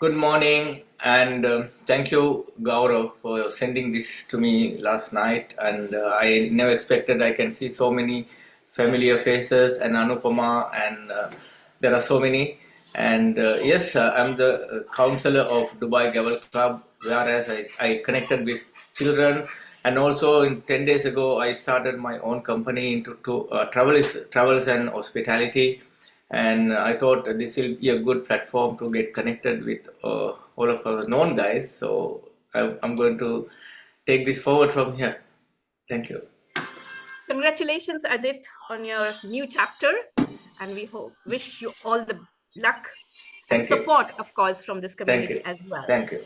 Good morning, and thank you, Gaurav, for sending this to me last night. And I never expected I can see so many familiar faces and Anupama, and there are so many. And yes, I'm the counselor of Dubai Gavel Club, whereas I connected with children. And also, in 10 days ago, I started my own company into travels and hospitality, and I thought this will be a good platform to get connected with all of our known guys. So I'm going to take this forward from here. Thank you. Congratulations, Ajit, on your new chapter, and we wish you all the luck and Thank you. support, of course, from this Thank community you. as well. Thank you.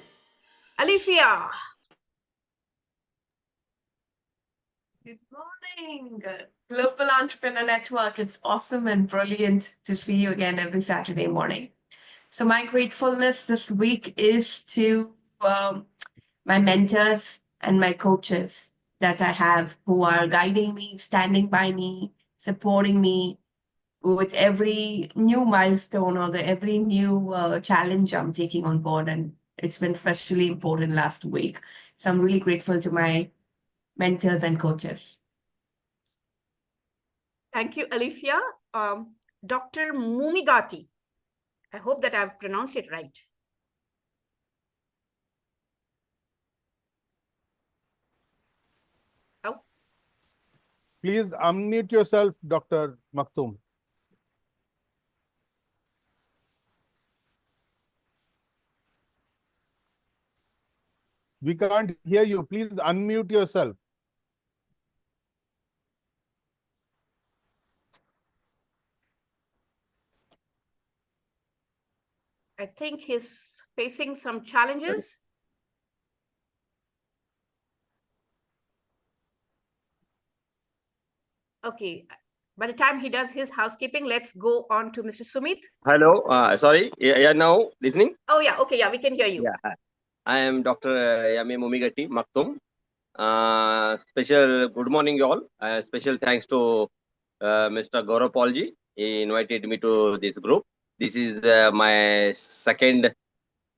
Alifia. Good morning, Global Entrepreneur Network. It's awesome and brilliant to see you again every Saturday morning. So my gratefulness this week is to my mentors and my coaches that I have who are guiding me, standing by me, supporting me with every new milestone or every new challenge I'm taking on board. And it's been especially important last week. So I'm really grateful to my mentors and coaches. Thank you, Alifia. Dr. Mumigati. I hope that I've pronounced it right. Oh. Please unmute yourself, Dr. Maktoum. We can't hear you. Please unmute yourself. I think he's facing some challenges. Okay. By the time he does his housekeeping, let's go on to Mr. Sumit. Hello. Sorry. Yeah, now listening? Oh, yeah. Okay. Yeah, we can hear you. Yeah. I am Dr. Yame Mumigati Maktoum. Special good morning, you all. Special thanks to Mr. Gaurav Paulji. He invited me to this group. This is my second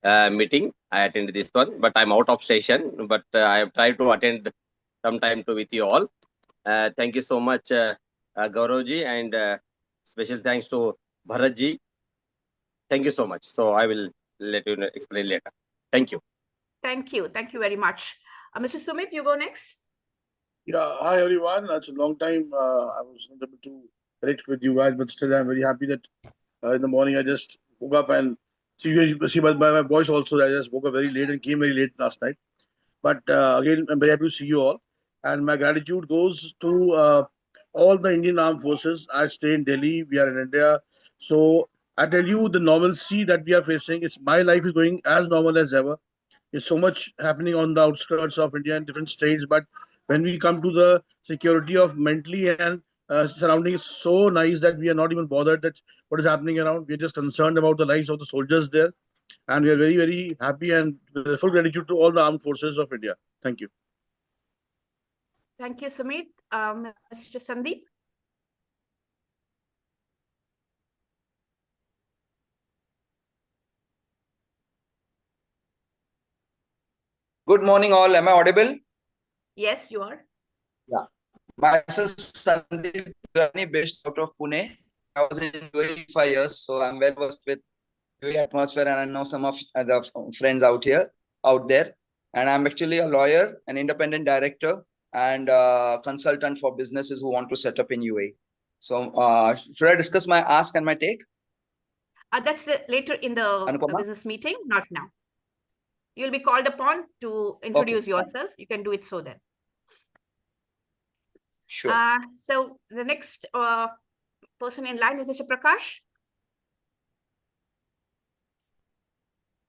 meeting. I attended this one, but I'm out of station. But I have tried to attend sometime with you all. Thank you so much, Gauravji, and special thanks to Bharatji. Thank you so much. So I will let you explain later. Thank you. Thank you. Thank you very much. Mr. Sumit, you go next. Yeah, hi everyone. It's a long time. I was not able to connect with you guys, but still I'm very happy that in the morning I just woke up and see by my voice also. I just woke up very late and came very late last night. But again, I'm very happy to see you all. And my gratitude goes to all the Indian Armed Forces. I stay in Delhi. We are in India. So I tell you, the normalcy that we are facing is my life is going as normal as ever. There's so much happening on the outskirts of India in different states. But when we come to the security of mentally and surrounding, is so nice that we are not even bothered that what is happening around. We're just concerned about the lives of the soldiers there. And we are very, very happy and with full gratitude to all the armed forces of India. Thank you. Thank you, Sumit. Mr. Sandeep. Good morning, all. Am I audible? Yes, you are. Yeah. Myself, Sandeep Rani, based out of Pune. I was in UAE 5 years, so I'm well versed with UAE atmosphere, and I know some of the friends out there. And I'm actually a lawyer, an independent director, and consultant for businesses who want to set up in UAE. So, should I discuss my ask and my take? That's later in the business meeting, not now. You'll be called upon to introduce yourself. You can do it so then. Sure. So the next person in line is Mr. Prakash.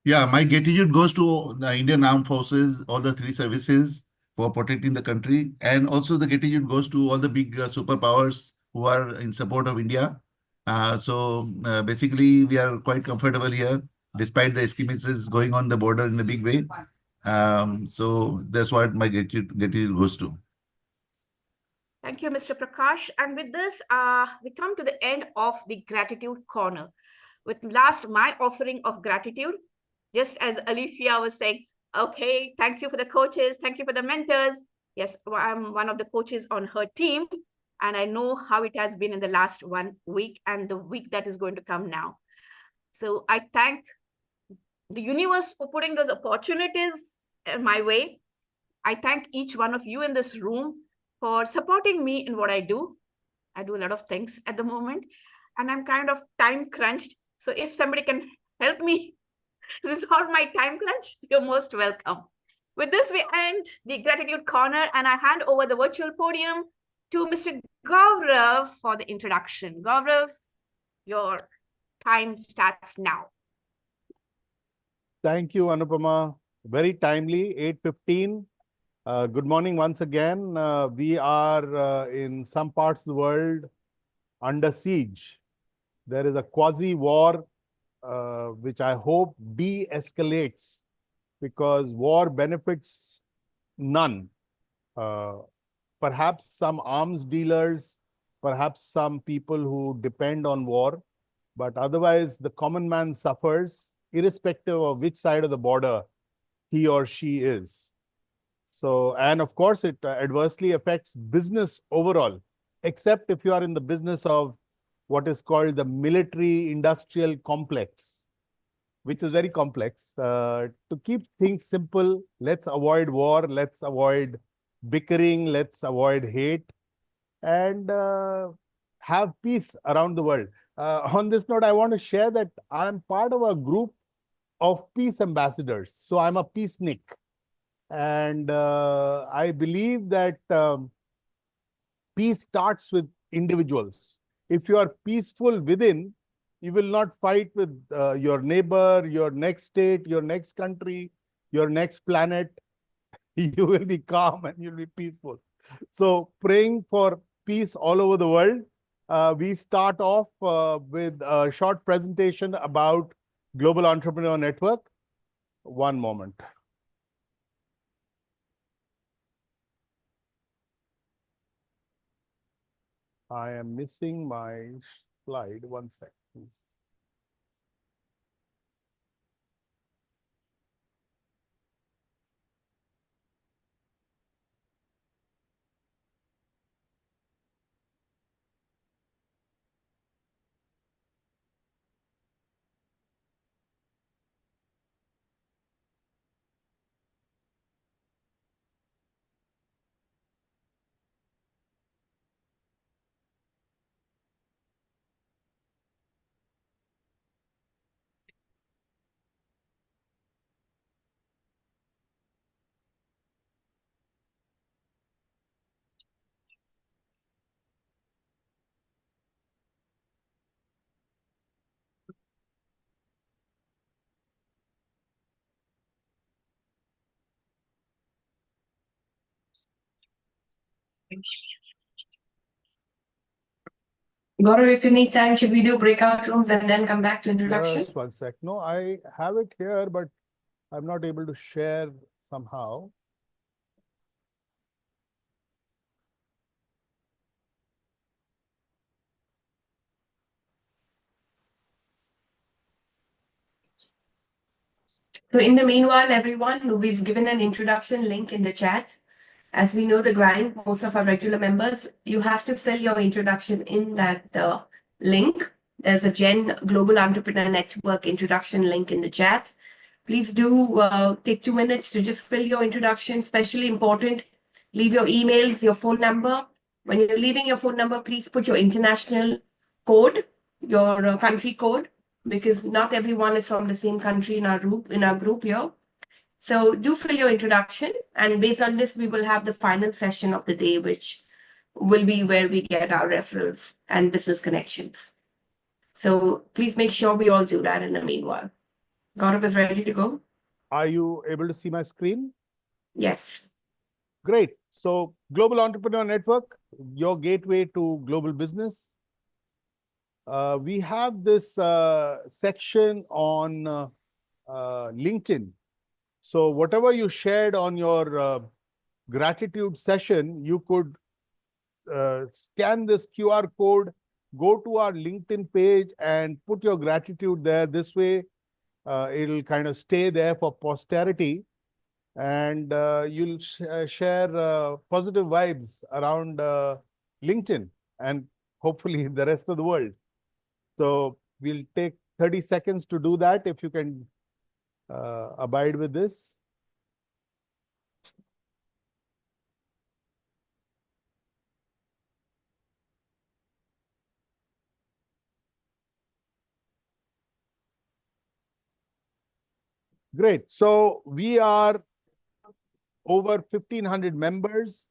Yeah, my gratitude goes to the Indian Armed Forces, all the 3 services for protecting the country. And also the gratitude goes to all the big superpowers who are in support of India. Basically, we are quite comfortable here, despite the skirmishes going on the border in a big way. So that's what my gratitude goes to. Thank you, Mr. Prakash. And with this, we come to the end of the gratitude corner. With my offering of gratitude, Just as Alifia was saying, okay, thank you for the coaches, thank you for the mentors. Yes, I'm one of the coaches on her team, and I know how it has been in the last 1 week and the week that is going to come now. So I thank the universe for putting those opportunities my way. I thank each one of you in this room for supporting me in what I do. I do a lot of things at the moment, and I'm kind of time crunched. So if somebody can help me resolve my time crunch, you're most welcome. With this, we end the gratitude corner, and I hand over the virtual podium to Mr. Gaurav for the introduction. Gaurav, your time starts now. Thank you, Anupama. Very timely, 8:15. Good morning once again. We are in some parts of the world under siege. There is a quasi-war, which I hope de-escalates, because war benefits none. Perhaps some arms dealers, perhaps some people who depend on war, but otherwise the common man suffers, irrespective of which side of the border he or she is. So, and of course, it adversely affects business overall, except if you are in the business of what is called the military industrial complex, which is very complex. To keep things simple, let's avoid war, let's avoid bickering, let's avoid hate, and have peace around the world. On this note, I want to share that I'm part of a group of peace ambassadors. So I'm a peacenik. And I believe that peace starts with individuals. If you are peaceful within, you will not fight with your neighbor, your next state, your next country, your next planet. You will be calm and you'll be peaceful. So praying for peace all over the world. We start off with a short presentation about Global Entrepreneur Network. One moment. I am missing my slide. One sec, please. Gaurav, if you need time, should we do breakout rooms and then come back to introduction? Just one sec. No, I have it here, but I'm not able to share somehow. So in the meanwhile, everyone, we've given an introduction link in the chat. As we know the grind, most of our regular members, you have to fill your introduction in that link. There's a Gen Global Entrepreneur Network introduction link in the chat. Please do take 2 minutes to just fill your introduction, especially important. Leave your emails, your phone number. When you're leaving your phone number, please put your international code, your country code, because not everyone is from the same country in our group here. So do fill your introduction, and based on this, we will have the final session of the day, which will be where we get our referrals and business connections. So please make sure we all do that in the meanwhile. Gaurav is ready to go? Are you able to see my screen? Yes. Great. So Global Entrepreneur Network, your gateway to global business. We have this section on LinkedIn. So whatever you shared on your gratitude session, you could scan this QR code, go to our LinkedIn page and put your gratitude there. This way, It'll kind of stay there for posterity, and you'll share positive vibes around LinkedIn and hopefully the rest of the world. So we'll take 30 seconds to do that if you can abide with this. Great. So we are over 1,500 members.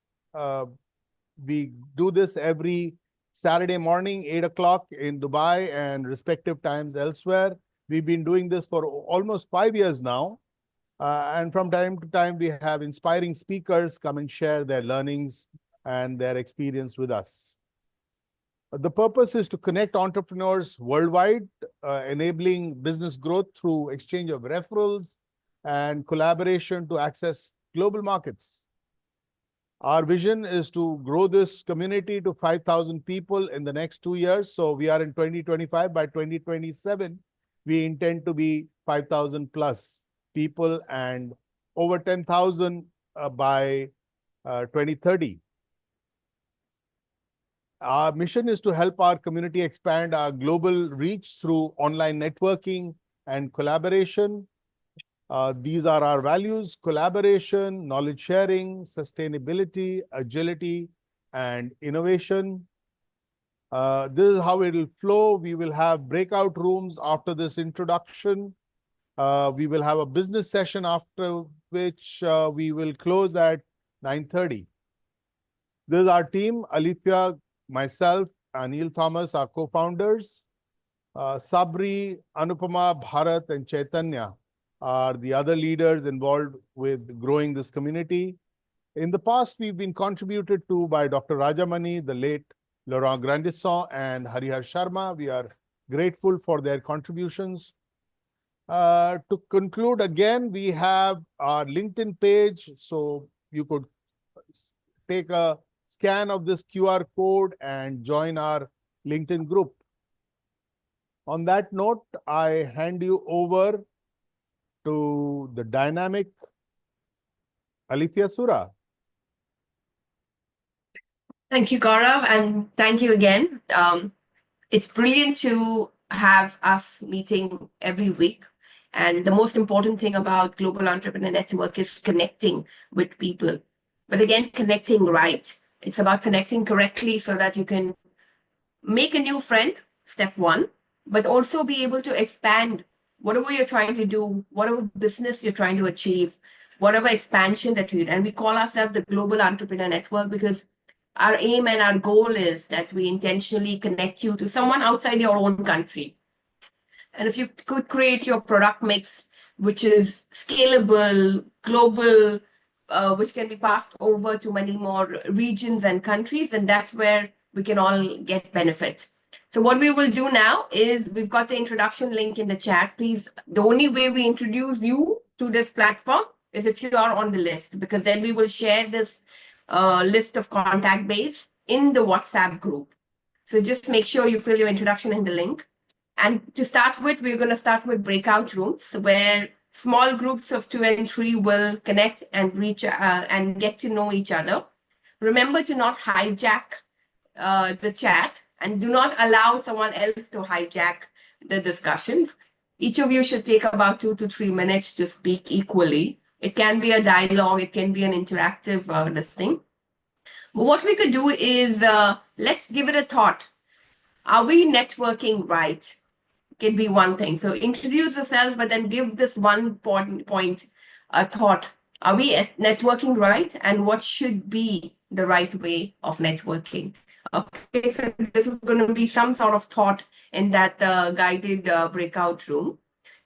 We do this every Saturday morning, 8 o'clock in Dubai and respective times elsewhere. We've been doing this for almost 5 years now. And from time to time, we have inspiring speakers come and share their learnings and their experience with us. The purpose is to connect entrepreneurs worldwide, enabling business growth through exchange of referrals and collaboration to access global markets. Our vision is to grow this community to 5,000 people in the next 2 years. So we are in 2025. By 2027, we intend to be 5,000 plus people and over 10,000 by 2030. Our mission is to help our community expand our global reach through online networking and collaboration. These are our values: collaboration, knowledge sharing, sustainability, agility, and innovation. This is how it will flow. We will have breakout rooms after this introduction. We will have a business session after which we will close at 9:30. This is our team: Alithia, myself, Anil Thomas, our co-founders. Sabri, Anupama, Bharat, and Chaitanya are the other leaders involved with growing this community. In the past, we've been contributed to by Dr. Rajamani, the late Laurent Grandisson, and Harihar Sharma. We are grateful for their contributions. To conclude, again, we have our LinkedIn page, so you could take a scan of this QR code and join our LinkedIn group. On that note, I hand you over to the dynamic Alithia Sura. Thank you, Gaurav, and thank you again. It's brilliant to have us meeting every week. And the most important thing about Global Entrepreneur Network is connecting with people. But again, connecting right. It's about connecting correctly so that you can make a new friend, step one, but also be able to expand whatever you're trying to do, whatever business you're trying to achieve, whatever expansion that you do. And we call ourselves the Global Entrepreneur Network because our aim and our goal is that we intentionally connect you to someone outside your own country. And if you could create your product mix, which is scalable, global, which can be passed over to many more regions and countries, and that's where we can all get benefits. So what we will do now is we've got the introduction link in the chat. Please, the only way we introduce you to this platform is if you are on the list, because then we will share this list of contact base in the WhatsApp group. So just make sure you fill your introduction in the link. And to start with, we're going to start with breakout rooms where small groups of 2 and 3 will connect and reach and get to know each other. Remember to not hijack the chat and do not allow someone else to hijack the discussions. Each of you should take about 2 to 3 minutes to speak equally. It can be a dialogue, it can be an interactive listing. But what we could do is let's give it a thought. Are we networking right? Can be one thing. So introduce yourself, but then give this one important point a thought. Are we networking right? And what should be the right way of networking? Okay, so this is going to be some sort of thought in that guided breakout room.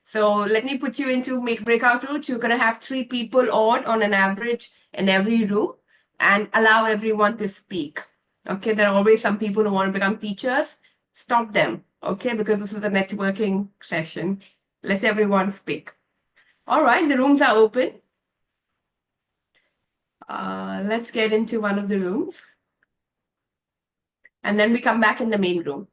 So let me put you into breakout rooms. You're going to have 3 people on an average in every room and allow everyone to speak. Okay, there are always some people who want to become teachers. Stop them. Okay, because this is a networking session. Let everyone speak. All right, the rooms are open. Let's get into one of the rooms. And then we come back in the main room.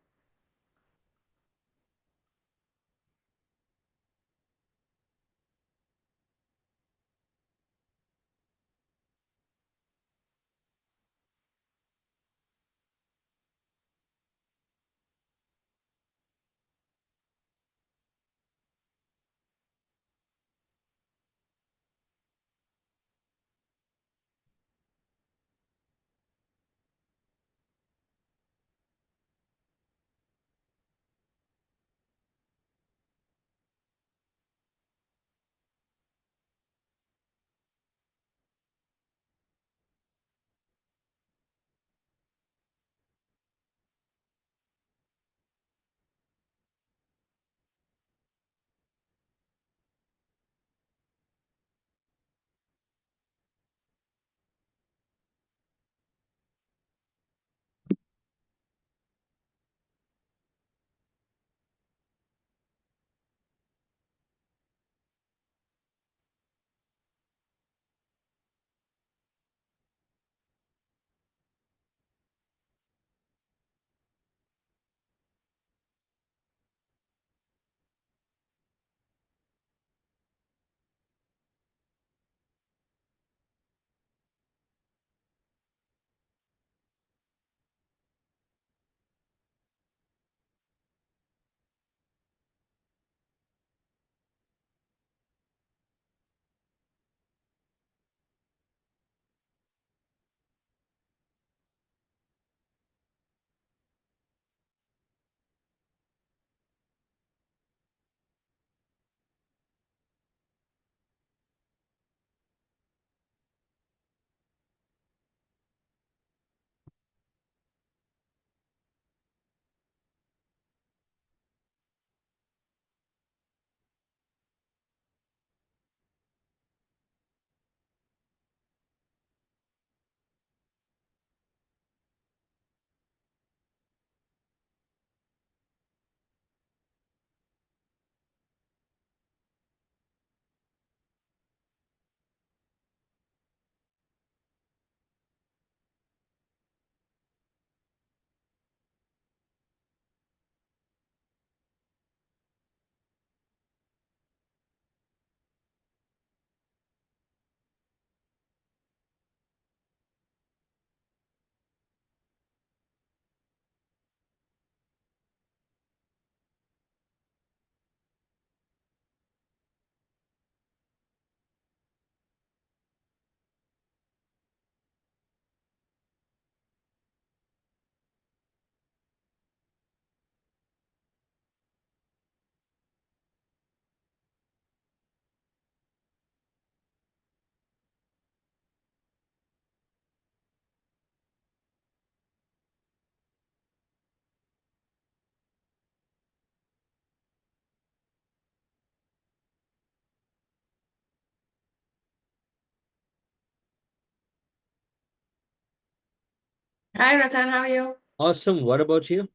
Hi, Ratan. How are you? Awesome. What about you?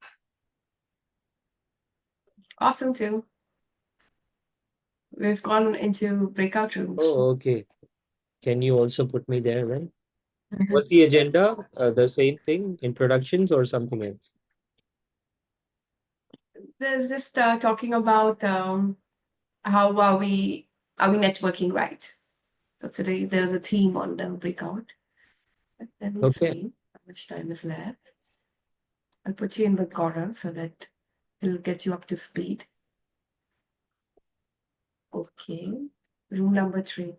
Awesome too. We've gone into breakout rooms. Oh, okay. Can you also put me there then? Mhm. What's the agenda? The same thing, introductions or something else? There's just talking about how are we networking right. So today there's a theme on the breakout. Let me Okay. see how much time is left. I'll put you in with Gaurav so that he'll get you up to speed. Okay. Room number 3.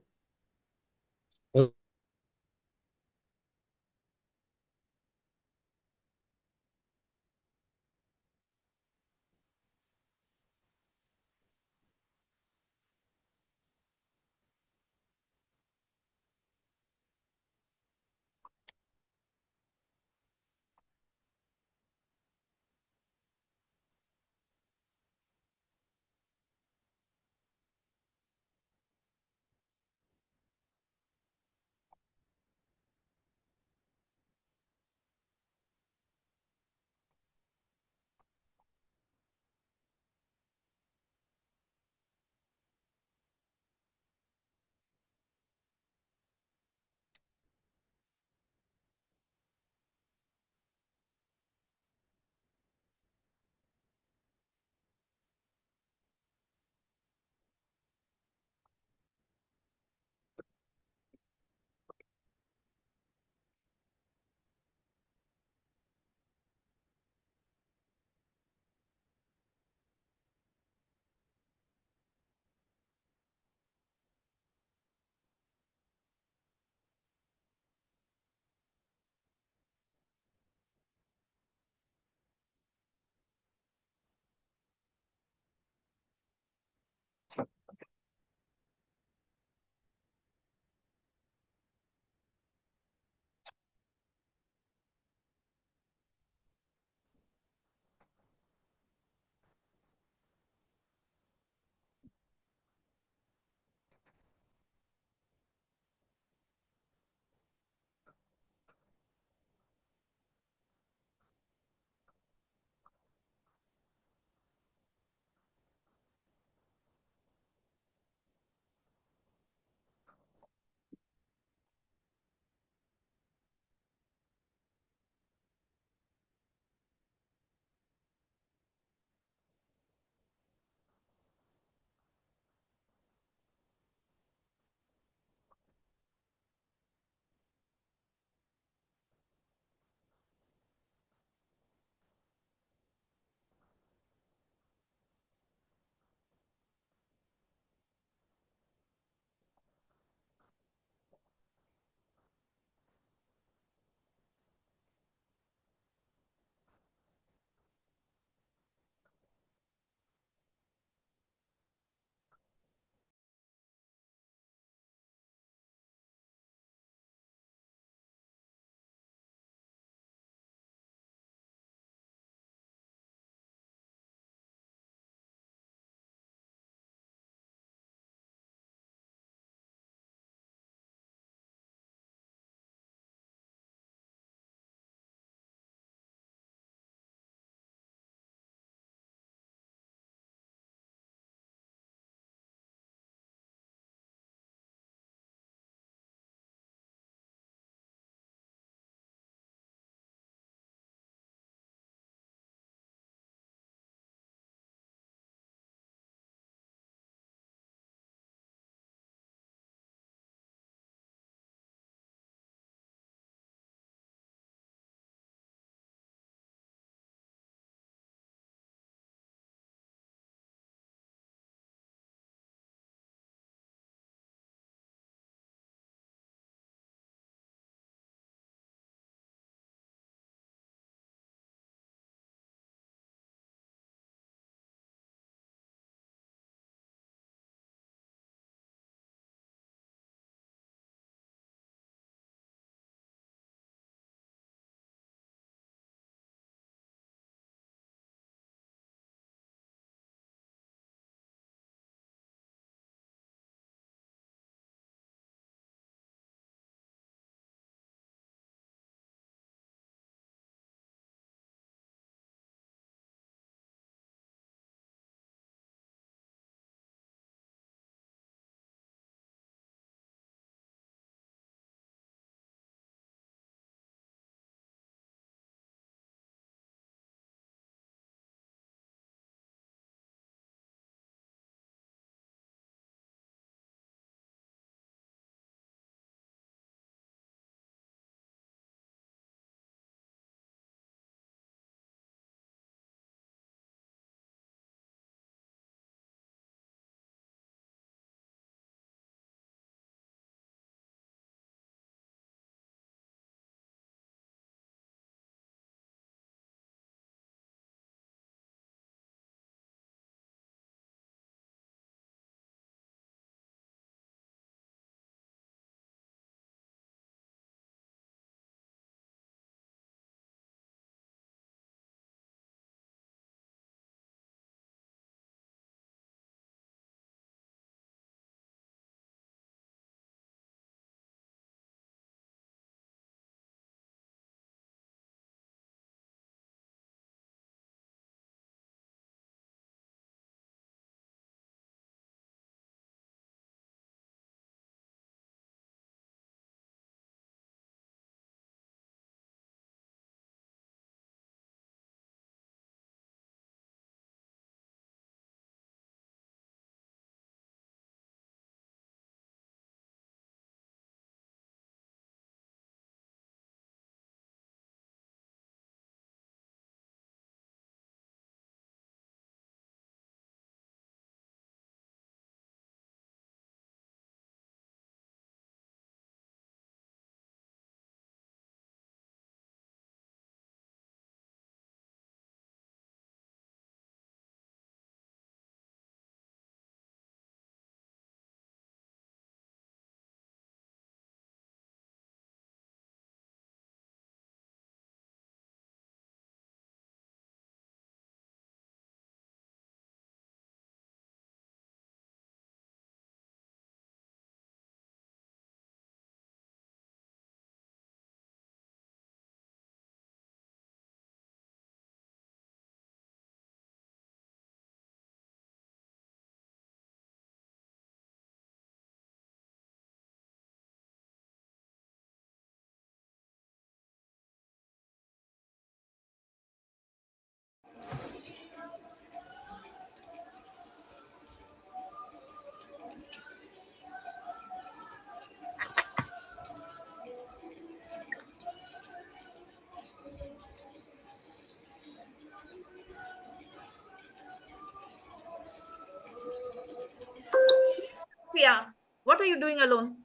Sophia, what are you doing alone?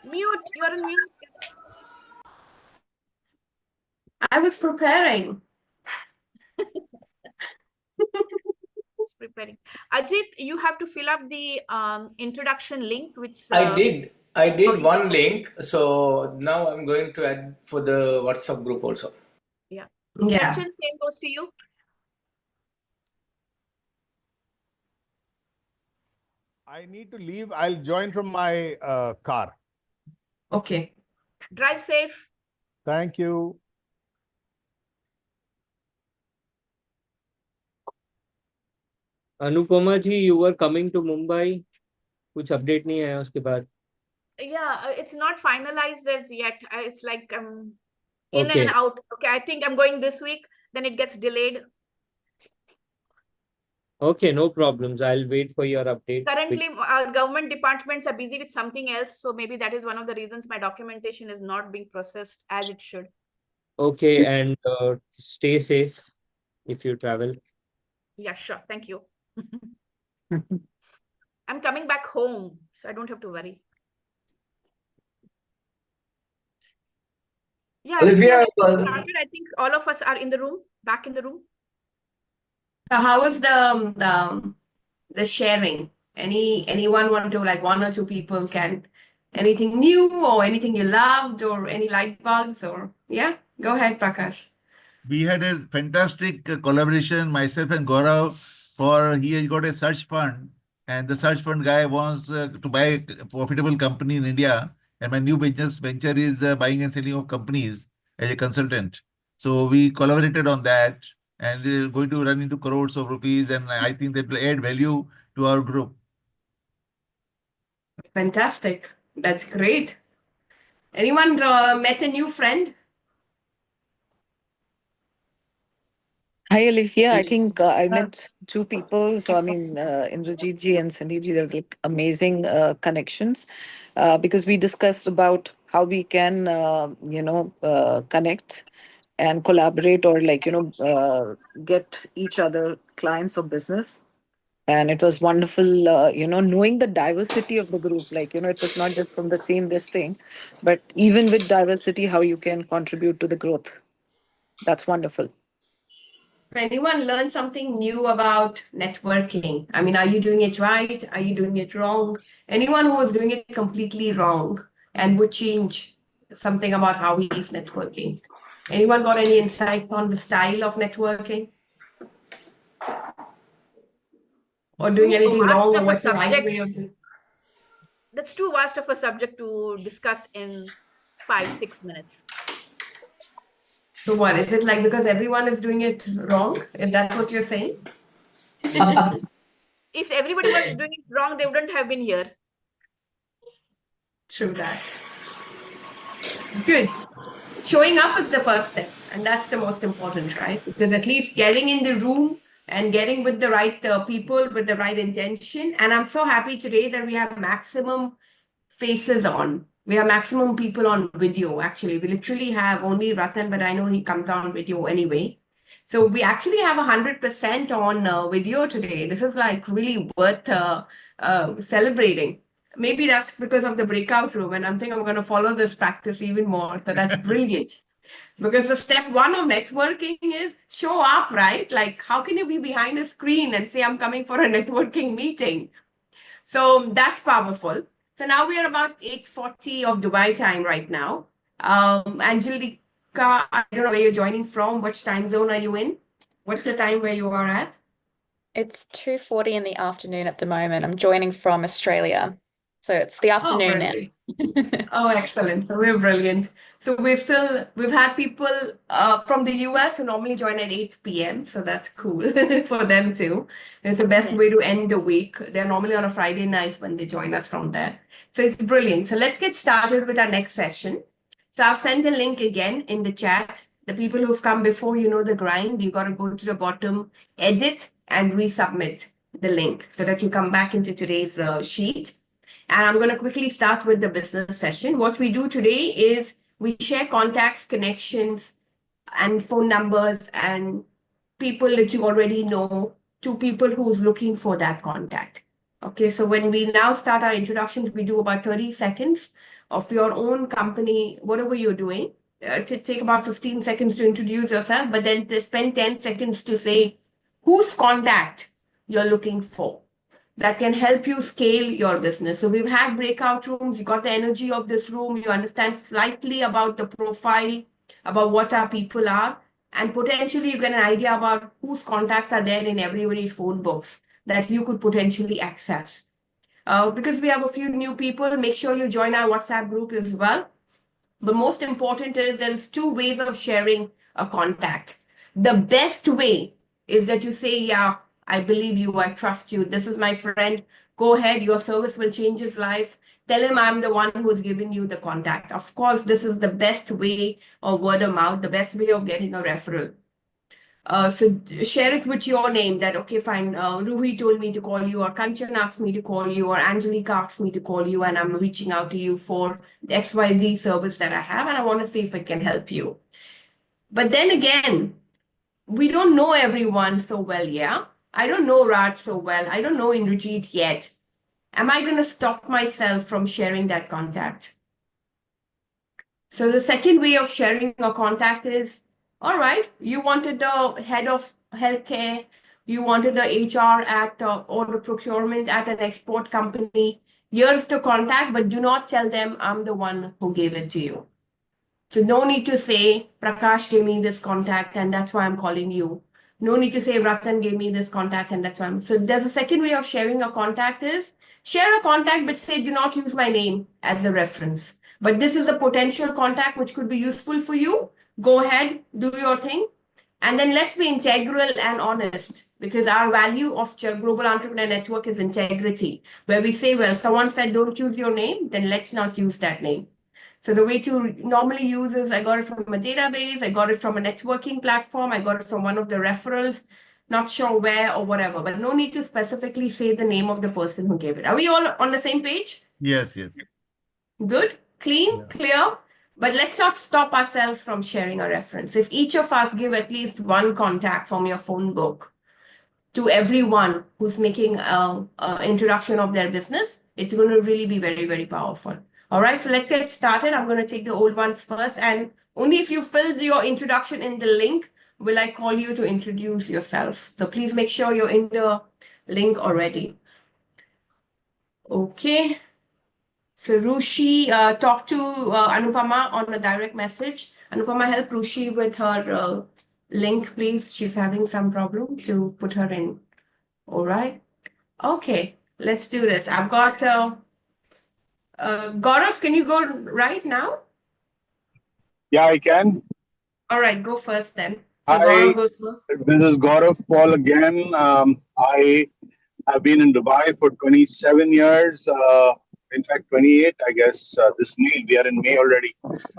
Mute, you are on mute. I was preparing. It's preparing. Ajit, you have to fill up the introduction link, which I did you one did. link, so now I'm going to add for the WhatsApp group also. Yeah. Yeah. Sachin, same goes to you. I need to leave. I'll join from my car. Okay. Drive safe. Thank you. Anupama ji, you were coming to Mumbai. कुछ update नहीं है उसके बाद. Yeah, it's not finalized as yet. It's like in Okay. and out. Okay, I think I'm going this week. Then it gets delayed. Okay, no problems. I'll wait for your update. Currently, our government departments are busy with something else. So maybe that is one of the reasons my documentation is not being processed as it should. Okay, and stay safe if you travel. Yeah, sure. Thank you. I'm coming back home, so I don't have to worry. Yeah, Olivia, let's get started. I think all of us are in the room, back in the room. So how was the sharing? Anyone want to, like, one or two people can, anything new or anything you loved or any light bulbs or, yeah, go ahead, Prakash. We had a fantastic collaboration, myself and Gaurav, for he has got a search fund, and the search fund guy wants to buy a profitable company in India, and my new business venture is buying and selling of companies as a consultant. So we collaborated on that, and they're going to run into crores of rupees, and I think that will add value to our group. Fantastic. That's great. Anyone met a new friend? Hi, Olivia. I think I met two people. So, I mean, Indrajit ji and Sandeep ji, they're like amazing connections because we discussed about how we can, connect and collaborate or get each other clients or business. And it was wonderful, knowing the diversity of the group. It was not just from the same this thing, but even with diversity, how you can contribute to the growth. That's wonderful. If anyone learned something new about networking, I mean, are you doing it right? Are you doing it wrong? Anyone who was doing it completely wrong and would change something about how he is networking? Anyone got any insight on the style of networking? Or doing Too anything vast wrong, or of a what's the right subject. way of doing? That's too vast of a subject to discuss in 5-6 minutes. So what is it like? Because everyone is doing it wrong? Is that what you're saying? If everybody was doing it wrong, they wouldn't have been here. True that. Good. Showing up is the first step, and that's the most important, right? Because at least getting in the room and getting with the right people with the right intention. And I'm so happy today that we have maximum faces on. We have maximum people on video, actually. We literally have only Ratan, but I know he comes on video anyway. So we actually have 100% on video today. This is like really worth celebrating. Maybe that's because of the breakout room, and I'm thinking I'm going to follow this practice even more. So that's brilliant. Because the step one of networking is show up, right? Like, how can you be behind a screen and say, I'm coming for a networking meeting? So that's powerful. So now we are about 8:40 of Dubai time right now. Angelica, I don't know where you're joining from. Which time zone are you in? What's the time where you are at? It's 2:40 in the afternoon at the moment. I'm joining from Australia. So it's the afternoon now. Oh, excellent. So we're brilliant. So we've had people from the US who normally join at 8 p.m. So that's cool for them too. It's the best way to end the week. They're normally on a Friday night when they join us from there. So it's brilliant. So let's get started with our next session. So I've sent a link again in the chat. The people who've come before, you know the grind. You got to go to the bottom, edit, and resubmit the link so that you come back into today's sheet. And I'm going to quickly start with the business session. What we do today is we share contacts, connections, and phone numbers and people that you already know to people who's looking for that contact. Okay, so when we now start our introductions, we do about 30 seconds of your own company, whatever you're doing. To take about 15 seconds to introduce yourself, but then to spend 10 seconds to say whose contact you're looking for that can help you scale your business. So we've had breakout rooms, you got the energy of this room, you understand slightly about the profile, about what our people are, and potentially you get an idea about whose contacts are there in everybody's phone books that you could potentially access. Because we have a few new people, make sure you join our WhatsApp group as well. But most important is there's two ways of sharing a contact. The best way is that you say, yeah, I believe you, I trust you, this is my friend, go ahead, your service will change his life. Tell him I'm the one who's given you the contact. Of course, this is the best way of word of mouth, the best way of getting a referral. So share it with your name that, okay, fine, Ruhi told me to call you, or Kanchan asked me to call you, or Angelica asked me to call you, and I'm reaching out to you for the XYZ service that I have, and I want to see if it can help you. But then again, we don't know everyone so well, yeah? I don't know Raj so well. I don't know Indrajit yet. Am I going to stop myself from sharing that contact? So the second way of sharing a contact is, all right, you wanted the head of healthcare, you wanted the HR at or the procurement at an export company. Here's the contact, but do not tell them I'm the one who gave it to you. So no need to say Prakash gave me this contact and that's why I'm calling you. No need to say Ratan gave me this contact and that's why I'm. So there's a second way of sharing a contact is share a contact, but say do not use my name as a reference. But this is a potential contact which could be useful for you. Go ahead, do your thing. And then let's be integral and honest, because our value of Global Entrepreneur Network is integrity, where we say, well, someone said don't use your name, then let's not use that name. So the way to normally use is I got it from a database, I got it from a networking platform, I got it from one of the referrals, not sure where or whatever, but no need to specifically say the name of the person who gave it. Are we all on the same page? Yes, yes. Good, clean, Yeah. clear. But let's not stop ourselves from sharing a reference. If each of us give at least one contact from your phone book to everyone who's making an introduction of their business, it's going to really be very, very powerful. All right, so let's get started. I'm going to take the old ones first. And only if you filled your introduction in the link will I call you to introduce yourself. So please make sure you're in the link already. Okay. So Rushi, talk to Anupama on a direct message. Anupama, help Rushi with her link, please. She's having some problem to put her in. All right. Okay, let's do this. I've got Gaurav, can you go right now? Yeah, I can. All right, go first then. So Hi, Gaurav goes first. this is Gaurav Paul again. I have been in Dubai for 27 years. In fact, 28, I guess, this May. We are in May already.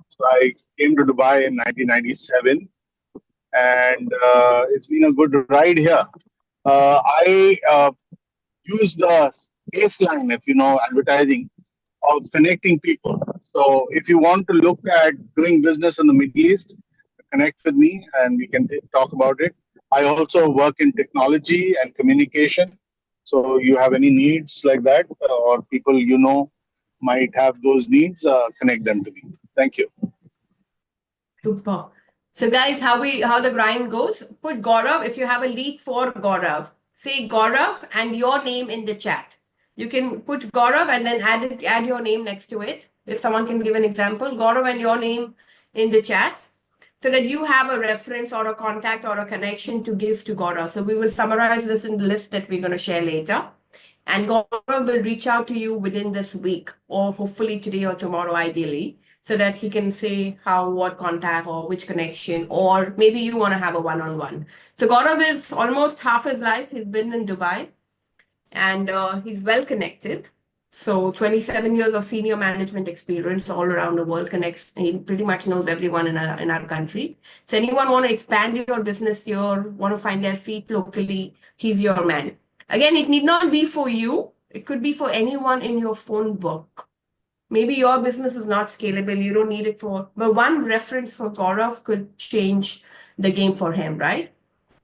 So I came to Dubai in 1997, and it's been a good ride here. I use the baseline, if you know, advertising of connecting people. So if you want to look at doing business in the Middle East, connect with me and we can talk about it. I also work in technology and communication. So you have any needs like that or people you know might have those needs, connect them to me. Thank you. Super. So guys, how the grind goes, put Gaurav, if you have a lead for Gaurav, say Gaurav and your name in the chat. You can put Gaurav and then add your name next to it. If someone can give an example, Gaurav and your name in the chat, so that you have a reference or a contact or a connection to give to Gaurav. So we will summarize this in the list that we're going to share later. And Gaurav will reach out to you within this week, or hopefully today or tomorrow, ideally, so that he can say how, what contact or which connection, or maybe you want to have a one-on-one. So Gaurav is almost half his life. He's been in Dubai and he's well connected. So 27 years of senior management experience all around the world, connects. He pretty much knows everyone in our country. So anyone want to expand your business here, want to find their feet locally, he's your man. Again, it need not be for you. It could be for anyone in your phone book. Maybe your business is not scalable. You don't need it for, but one reference for Gaurav could change the game for him, right?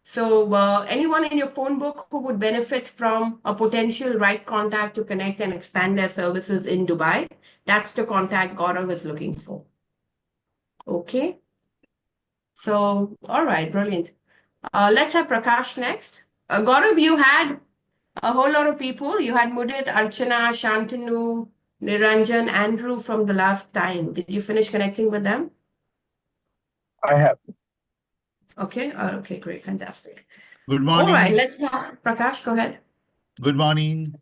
So anyone in your phone book who would benefit from a potential right contact to connect and expand their services in Dubai, that's the contact Gaurav is looking for. Okay. So, all right, brilliant. Let's have Prakash next. Gaurav, you had a whole lot of people. You had Mudit, Archana, Shantanu, Niranjan, Andrew from the last time. Did you finish connecting with them? I have. Okay. Okay, great. Fantastic. Good All right, morning. let's have Prakash, go ahead. Good morning.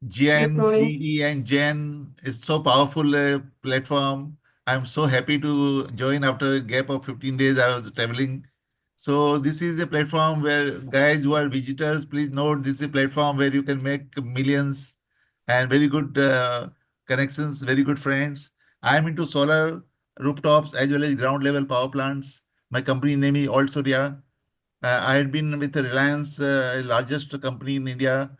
Good morning. GE and Gen is so powerful platform. I'm so happy to join after a gap of 15 days. I was traveling. So this is a platform where guys who are visitors, please note this is a platform where you can make millions and very good connections, very good friends. I'm into solar rooftops as well as ground level power plants. My company name is Alt Surya. I had been with the Reliance, largest company in India,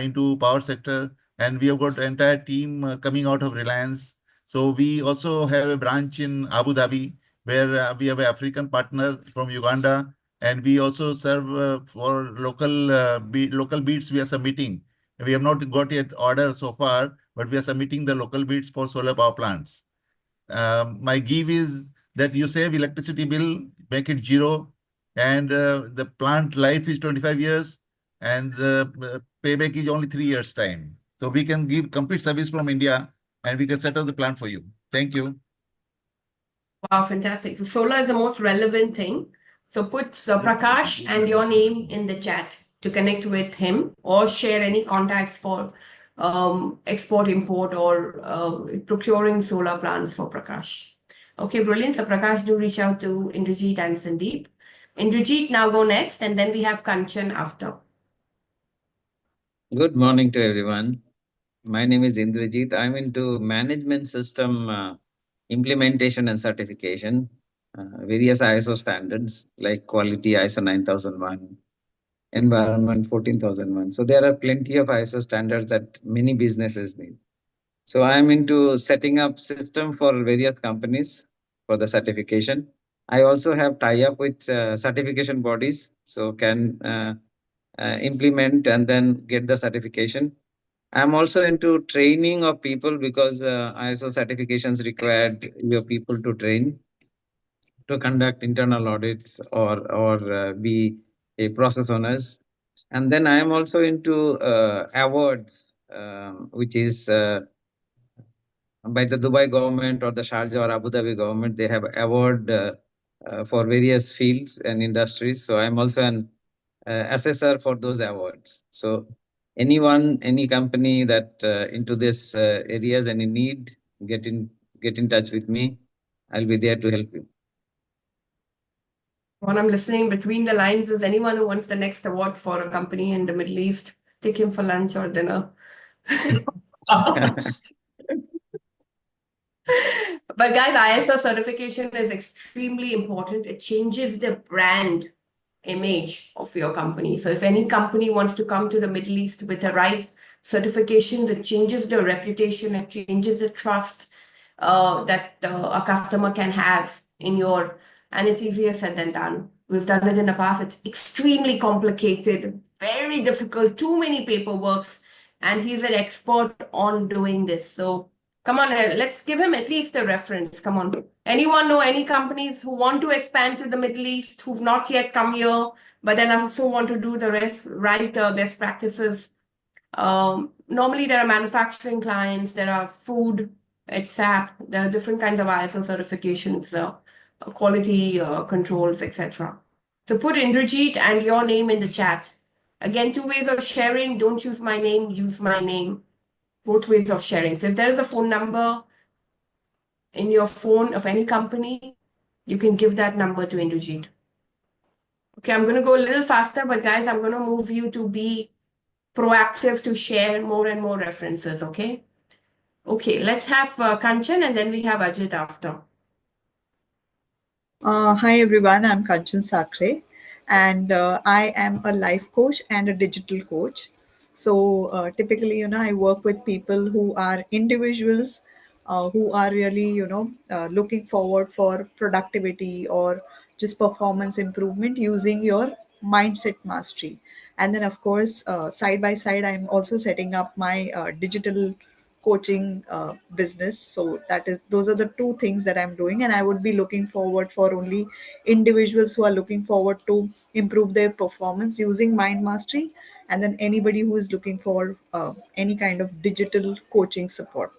into power sector, and we have got entire team coming out of Reliance. So we also have a branch in Abu Dhabi, where we have an African partner from Uganda, and we also serve for local bids we are submitting. We have not got yet order so far, but we are submitting the local bids for solar power plants. My give is that you save electricity bill, make it zero, and the plant life is 25 years, and the payback is only 3 years time. So we can give complete service from India, and we can set up the plant for you. Thank you. Wow, fantastic. So solar is the most relevant thing. So put Prakash and your name in the chat to connect with him or share any contacts for export, import, or procuring solar plants for Prakash. Okay, brilliant. So Prakash, do reach out to Indrajit and Sandeep. Indrajit, now go next, and then we have Kanchan after. Good morning to everyone. My name is Indrajit. I'm into management system implementation and certification, various ISO standards like quality ISO 9001, environment 14001. So there are plenty of ISO standards that many businesses need. So I'm into setting up system for various companies for the certification. I also have tie-up with certification bodies, so can implement and then get the certification. I'm also into training of people because ISO certifications required your people to train to conduct internal audits or be a process owners. And then I am also into awards, which is by the Dubai government or the Sharjah or Abu Dhabi government. They have award for various fields and industries. So I'm also an assessor for those awards. So anyone, any company that into this areas and in need, get in touch with me. I'll be there to help you. When I'm listening between the lines, is anyone who wants the next award for a company in the Middle East, take him for lunch or dinner. But guys, ISO certification is extremely important. It changes the brand image of your company. So if any company wants to come to the Middle East with the right certifications, it changes the reputation, it changes the trust that a customer can have in your, and it's easier said than done. We've done it in the past. It's extremely complicated, very difficult, too many paperworks, and he's an expert on doing this. So come on, let's give him at least a reference. Come on. Anyone know any companies who want to expand to the Middle East, who've not yet come here, but then also want to do the best practices? Normally, there are manufacturing clients, there are food, it's SAP, there are different kinds of ISO certifications, quality controls, etc. So put Indrajit and your name in the chat. Again, 2 ways of sharing. Don't use my name, use my name. Both ways of sharing. So if there is a phone number in your phone of any company, you can give that number to Indrajit. Okay, I'm going to go a little faster, but guys, I'm going to move you to be proactive to share more and more references, okay? Okay, let's have Kanchan and then we have Ajit after. Hi everyone, I'm Kanchan Sakre and I am a life coach and a digital coach. So typically, I work with people who are individuals who are really, looking forward for productivity or just performance improvement using your mindset mastery. And then, of course, side by side, I'm also setting up my digital coaching business. So those are the two things that I'm doing, and I would be looking forward for only individuals who are looking forward to improve their performance using mind mastery, and then anybody who is looking for any kind of digital coaching support.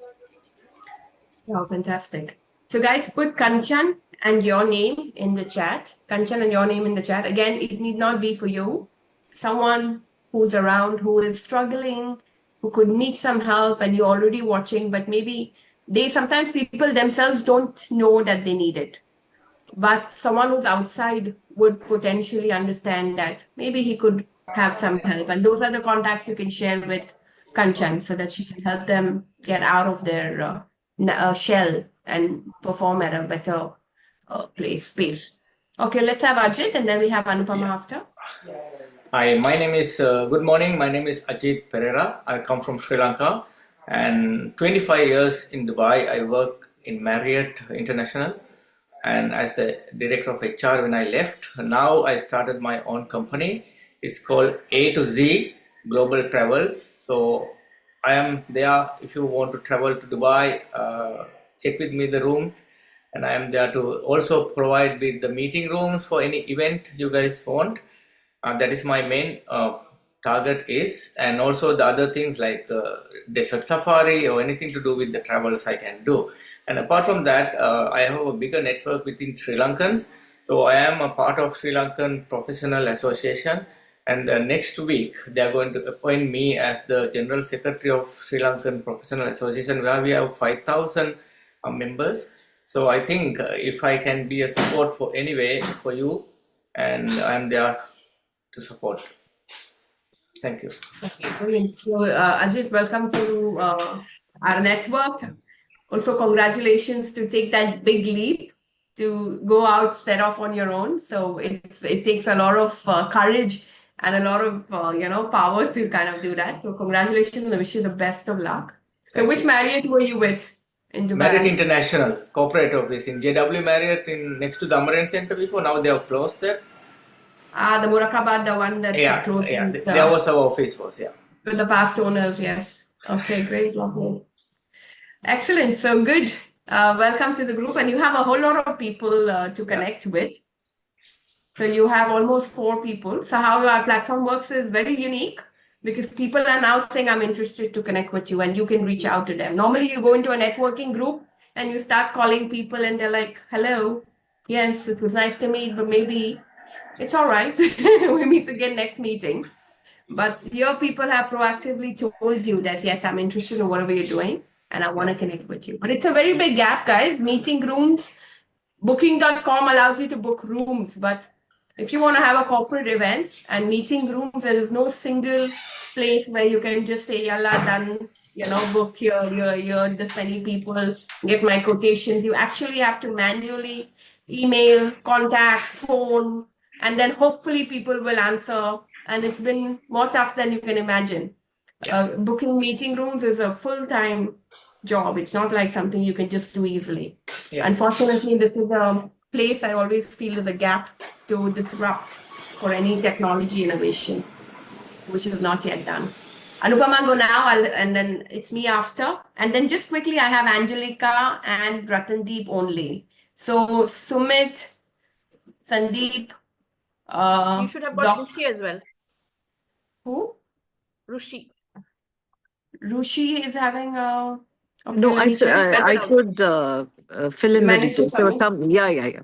Wow, fantastic. So guys, put Kanchan and your name in the chat. Kanchan and your name in the chat. Again, it need not be for you. Someone who's around, who is struggling, who could need some help, and you're already watching, but maybe sometimes people themselves don't know that they need it. But someone who's outside would potentially understand that maybe he could have some help. And those are the contacts you can share with Kanchan so that she can help them get out of their shell and perform at a better space. Okay, let's have Ajit and then we have Anupama after. Hi, my name is, good morning. My name is Ajit Pereira. I come from Sri Lanka and 25 years in Dubai. I work in Marriott International and as the director of HR when I left. Now I started my own company. It's called A to Z Global Travels. So I am there if you want to travel to Dubai, check with me the rooms, and I am there to also provide with the meeting rooms for any event you guys want. That is my main target is, and also the other things like desert safari or anything to do with the travels I can do. And apart from that, I have a bigger network within Sri Lankans. So I am a part of Sri Lankan Professional Association. And next week, they are going to appoint me as the General Secretary of Sri Lankan Professional Association, where we have 5,000 members. So I think if I can be a support for anyway for you, and I'm there to support. Thank you. Okay, brilliant. So Ajit, welcome to our network. Also, congratulations to take that big leap to go out, set off on your own. So it takes a lot of courage and a lot of power to kind of do that. So congratulations. I wish you the best of luck. So which Marriott were you with in Dubai? Marriott International corporate office in JW Marriott in next to the Amaran Center before. Now they have closed that. The Murakabad, the one that's closed. Yeah, there was our office was, yeah. With the past owners, yes. Okay, great, lovely. Excellent. So good. Welcome to the group, and you have a whole lot of people to connect with. So you have almost 4 people. So how our platform works is very unique because people are now saying, I'm interested to connect with you, and you can reach out to them. Normally you go into a networking group and you start calling people and they're like, hello, yes, it was nice to meet, but maybe it's all right. We meet again next meeting. But here people have proactively told you that, yes, I'm interested in whatever you're doing and I want to connect with you. But it's a very big gap, guys. Meeting rooms, booking.com allows you to book rooms. But if you want to have a corporate event and meeting rooms, there is no single place where you can just say, yalla, done, book here, this many people, get my quotations. You actually have to manually email, contact, phone, and then hopefully people will answer. And it's been more tough than you can imagine. Booking meeting rooms is a full-time job. It's not like something you can just do easily. Yeah. Unfortunately, this is a place I always feel is a gap to disrupt for any technology innovation, which is not yet done. Anupama, go now, and then it's me after. And then just quickly, I have Angelica and Ratandeep only. So Sumit, Sandeep, You should have got Rushi as well. Who? Rushi. Rushi is having a. Okay, No, let me check. I could fill in the Managed to details. There was submit? some, yeah.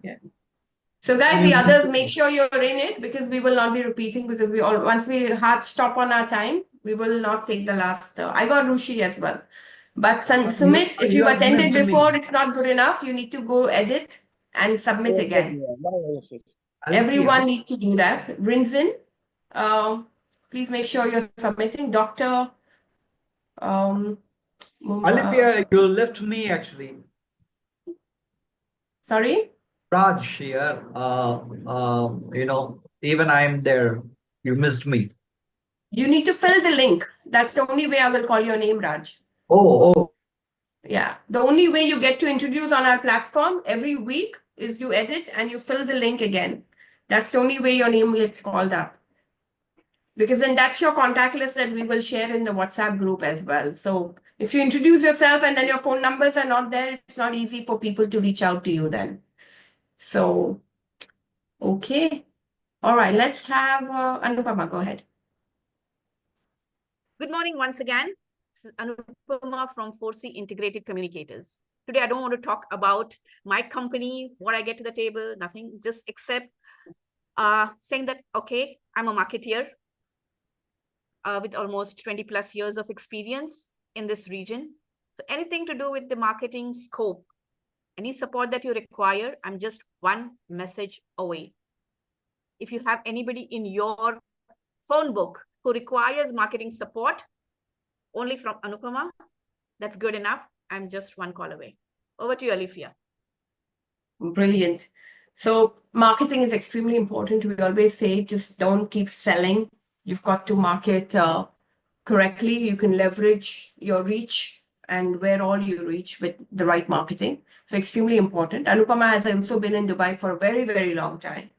So guys, the others, make sure you're in it because we will not be repeating because once we hard stop on our time, we will not take the last. I got Rushi as well. But Sumit, if you've attended before, it's not good enough. You need to go edit and submit again. Everyone needs to do that. Rinzin, please make sure you're submitting. Dr. Olympia, you left me actually. Sorry? Raj here. Even I'm there. You missed me. You need to fill the link. That's the only way I will call your name, Raj. Oh. Yeah. The only way you get to introduce on our platform every week is you edit and you fill the link again. That's the only way your name gets called up. Because then that's your contact list that we will share in the WhatsApp group as well. So if you introduce yourself and then your phone numbers are not there, it's not easy for people to reach out to you then. So, okay. All right, let's have Anupama, go ahead. Good morning once again. This is Anupama from 4C Integrated Communicators. Today, I don't want to talk about my company, what I get to the table, nothing, just except saying that, okay, I'm a marketeer with almost 20 plus years of experience in this region. So anything to do with the marketing scope, any support that you require, I'm just one message away. If you have anybody in your phone book who requires marketing support only from Anupama, that's good enough. I'm just one call away. Over to you, Alifia. Brilliant. So marketing is extremely important. We always say, just don't keep selling. You've got to market correctly. You can leverage your reach and where all you reach with the right marketing. So extremely important. Anupama has also been in Dubai for a very, very long time.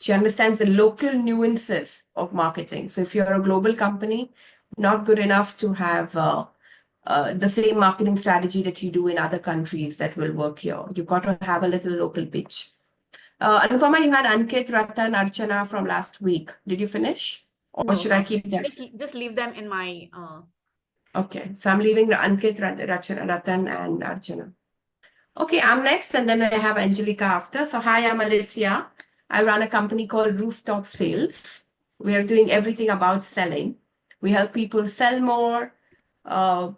She understands the local nuances of marketing. So if you're a global company, not good enough to have the same marketing strategy that you do in other countries that will work here. You've got to have a little local pitch. Anupama, you had Ankit, Ratan, Archana from last week. Did you finish? Or No, should I keep them? Just leave them in my... Okay, so I'm leaving Ankit, Ratan, and Archana. Okay, I'm next, and then I have Angelica after. So hi, I'm Alicia. I run a company called Rooftop Sales. We are doing everything about selling. We help people sell more,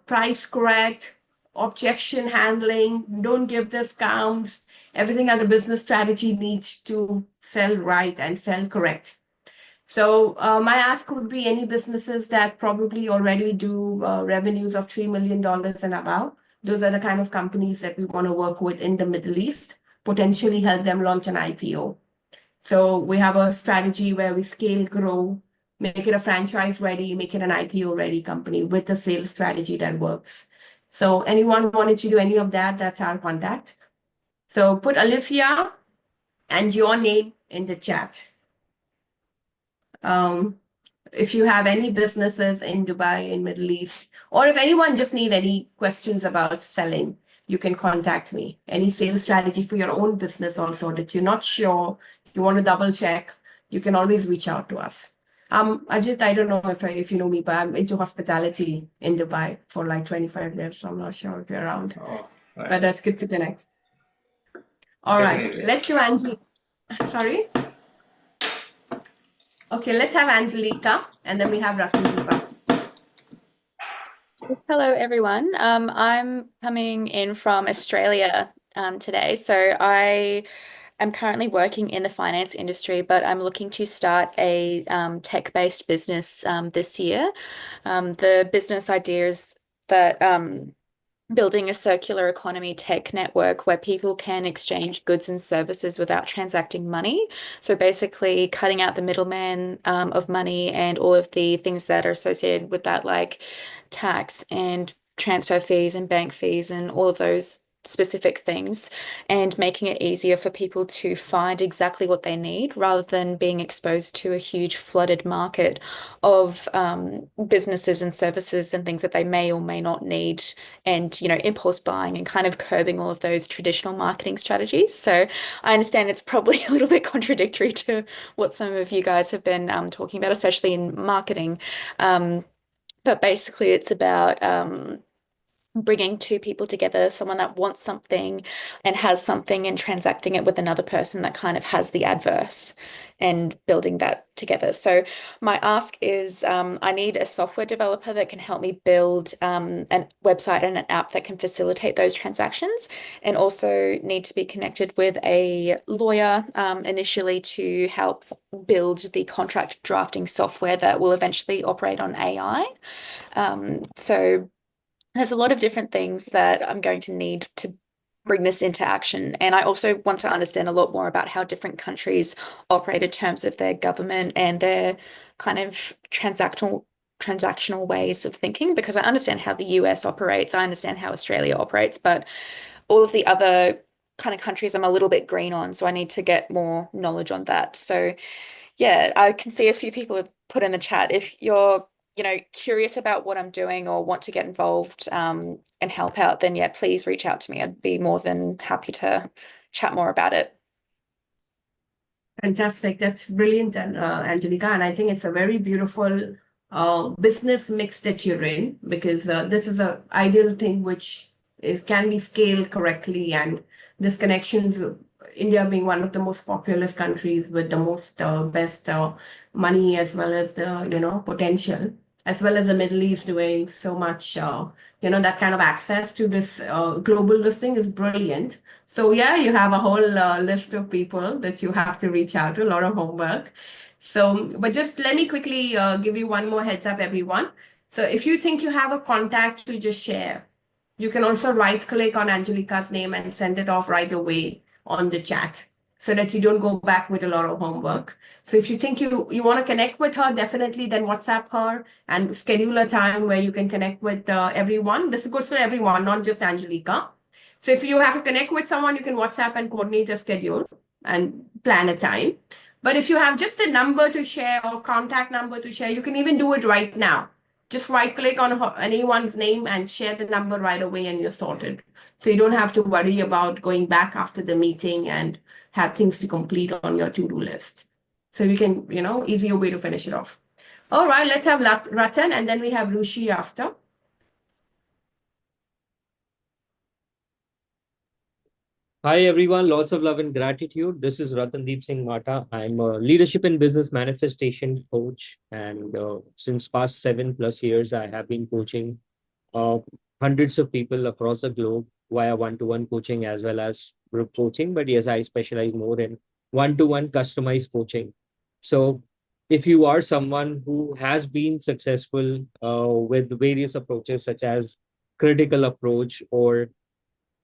price correct, objection handling, don't give discounts. Everything as a business strategy needs to sell right and sell correct. So my ask would be any businesses that probably already do revenues of $3 million and above. Those are the kind of companies that we want to work with in the Middle East, potentially help them launch an IPO. So we have a strategy where we scale, grow, make it a franchise ready, make it an IPO ready company with a sales strategy that works. So anyone wanted to do any of that, that's our contact. So put Alifia and your name in the chat. If you have any businesses in Dubai, in Middle East, or if anyone just need any questions about selling, you can contact me. Any sales strategy for your own business also that you're not sure, you want to double check, you can always reach out to us. Ajit, I don't know if you know me, but I'm into hospitality in Dubai for like 25 years, so I'm not sure if you're around. Oh, right. But that's good to connect. All right, Definitely. let's do Angie. Sorry? Okay, let's have Angelica, and then we have Ratan. Hello, everyone. I'm coming in from Australia today. So I am currently working in the finance industry, but I'm looking to start a tech-based business this year. The business idea is that building a circular economy tech network where people can exchange goods and services without transacting money. So basically cutting out the middleman of money and all of the things that are associated with that, like tax and transfer fees and bank fees and all of those specific things, and making it easier for people to find exactly what they need rather than being exposed to a huge flooded market of businesses and services and things that they may or may not need, and impulse buying and kind of curbing all of those traditional marketing strategies. So I understand it's probably a little bit contradictory to what some of you guys have been talking about, especially in marketing. But basically it's about bringing two people together, someone that wants something and has something, and transacting it with another person that kind of has the adverse, and building that together. So my ask is I need a software developer that can help me build a website and an app that can facilitate those transactions, and also need to be connected with a lawyer initially to help build the contract drafting software that will eventually operate on AI. So there's a lot of different things that I'm going to need to bring this into action. And I also want to understand a lot more about how different countries operate in terms of their government and their kind of transactional ways of thinking, because I understand how the US operates, I understand how Australia operates, but all of the other kind of countries I'm a little bit green on, so I need to get more knowledge on that. So yeah, I can see a few people have put in the chat. If you're, curious about what I'm doing or want to get involved and help out, then yeah, please reach out to me. I'd be more than happy to chat more about it. Fantastic. That's brilliant, Angelica. And I think it's a very beautiful business mix that you're in, because this is an ideal thing which can be scaled correctly. And this connections, India being one of the most populous countries with the most best money, as well as the potential, as well as the Middle East doing so much, that kind of access to this global listing is brilliant. So yeah, you have a whole list of people that you have to reach out to, a lot of homework. So, but just let me quickly give you one more heads up, everyone. So if you think you have a contact to just share, you can also right click on Angelica's name and send it off right away on the chat, so that you don't go back with a lot of homework. So if you think you want to connect with her, definitely then WhatsApp her and schedule a time where you can connect with everyone. This goes for everyone, not just Angelica. So if you have to connect with someone, you can WhatsApp and coordinate a schedule and plan a time. But if you have just a number to share or contact number to share, you can even do it right now. Just right click on anyone's name and share the number right away, and you're sorted. So you don't have to worry about going back after the meeting and have things to complete on your to-do list. So you can, easier way to finish it off. All right, let's have Ratan, and then we have Rushi after. Hi everyone, lots of love and gratitude. This is Ratandeep Singh Mata. I'm a leadership and business manifestation coach, and since past 7+ years, I have been coaching hundreds of people across the globe via one-to-one coaching as well as group coaching. But yes, I specialize more in one-to-one customized coaching. So if you are someone who has been successful with various approaches such as critical approach or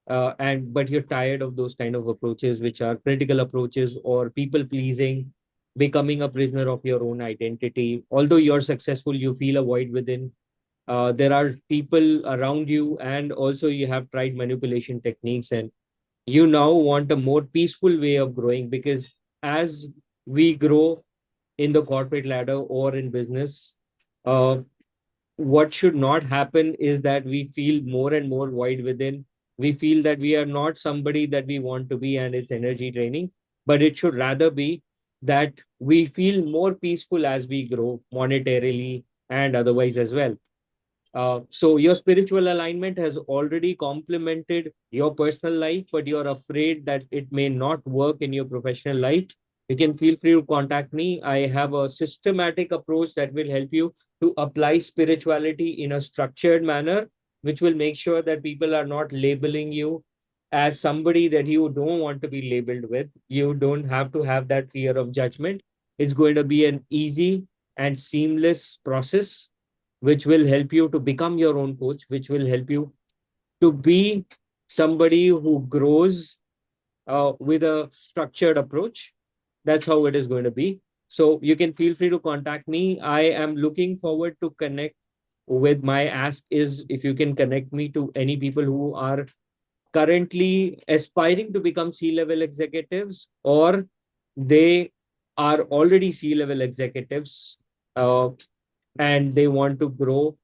but you're tired of those kind of approaches, which are critical approaches or people pleasing, becoming a prisoner of your own identity. Although you're successful, you feel a void within. There are people around you, and also you have tried manipulation techniques, and you now want a more peaceful way of growing, because as we grow in the corporate ladder or in business, what should not happen is that we feel more and more void within. We feel that we are not somebody that we want to be, and it's energy draining. But it should rather be that we feel more peaceful as we grow monetarily and otherwise as well. So your spiritual alignment has already complemented your personal life, but you're afraid that it may not work in your professional life. You can feel free to contact me. I have a systematic approach that will help you to apply spirituality in a structured manner, which will make sure that people are not labeling you as somebody that you don't want to be labeled with. You don't have to have that fear of judgment. It's going to be an easy and seamless process, which will help you to become your own coach, which will help you to be somebody who grows with a structured approach. That's how it is going to be. So you can feel free to contact me. I am looking forward to connect with. My ask is if you can connect me to any people who are currently aspiring to become C-level executives, or they are already C-level executives and they want to grow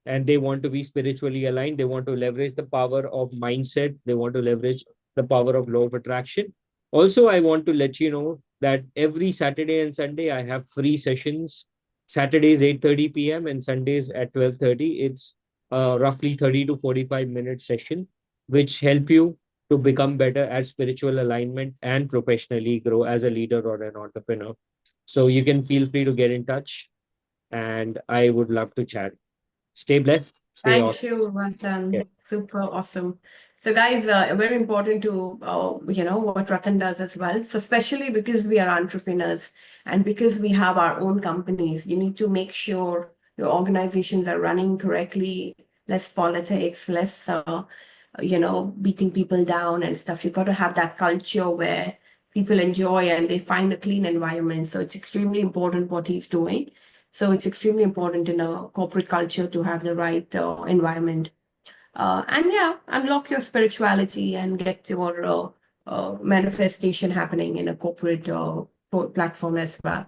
and they want to be spiritually aligned. They want to leverage the power of mindset. They want to leverage the power of law of attraction. Also, I want to let you know that every Saturday and Sunday, I have free sessions. Saturdays, 8:30 p.m. and Sundays at 12:30. It's roughly 30 to 45-minute session, which help you to become better at spiritual alignment and professionally grow as a leader or an entrepreneur. So you can feel free to get in touch, and I would love to chat. Stay blessed. Stay Thank awesome. you, Ratan. Yeah. Super awesome. So, guys, very important to what Ratan does as well. So, especially because we are entrepreneurs and because we have our own companies, you need to make sure your organizations are running correctly, less politics, less beating people down and stuff. You've got to have that culture where people enjoy and they find a clean environment. So, it's extremely important what he's doing. So it's extremely important in a corporate culture to have the right environment. And yeah, unlock your spirituality and get your manifestation happening in a corporate platform as well.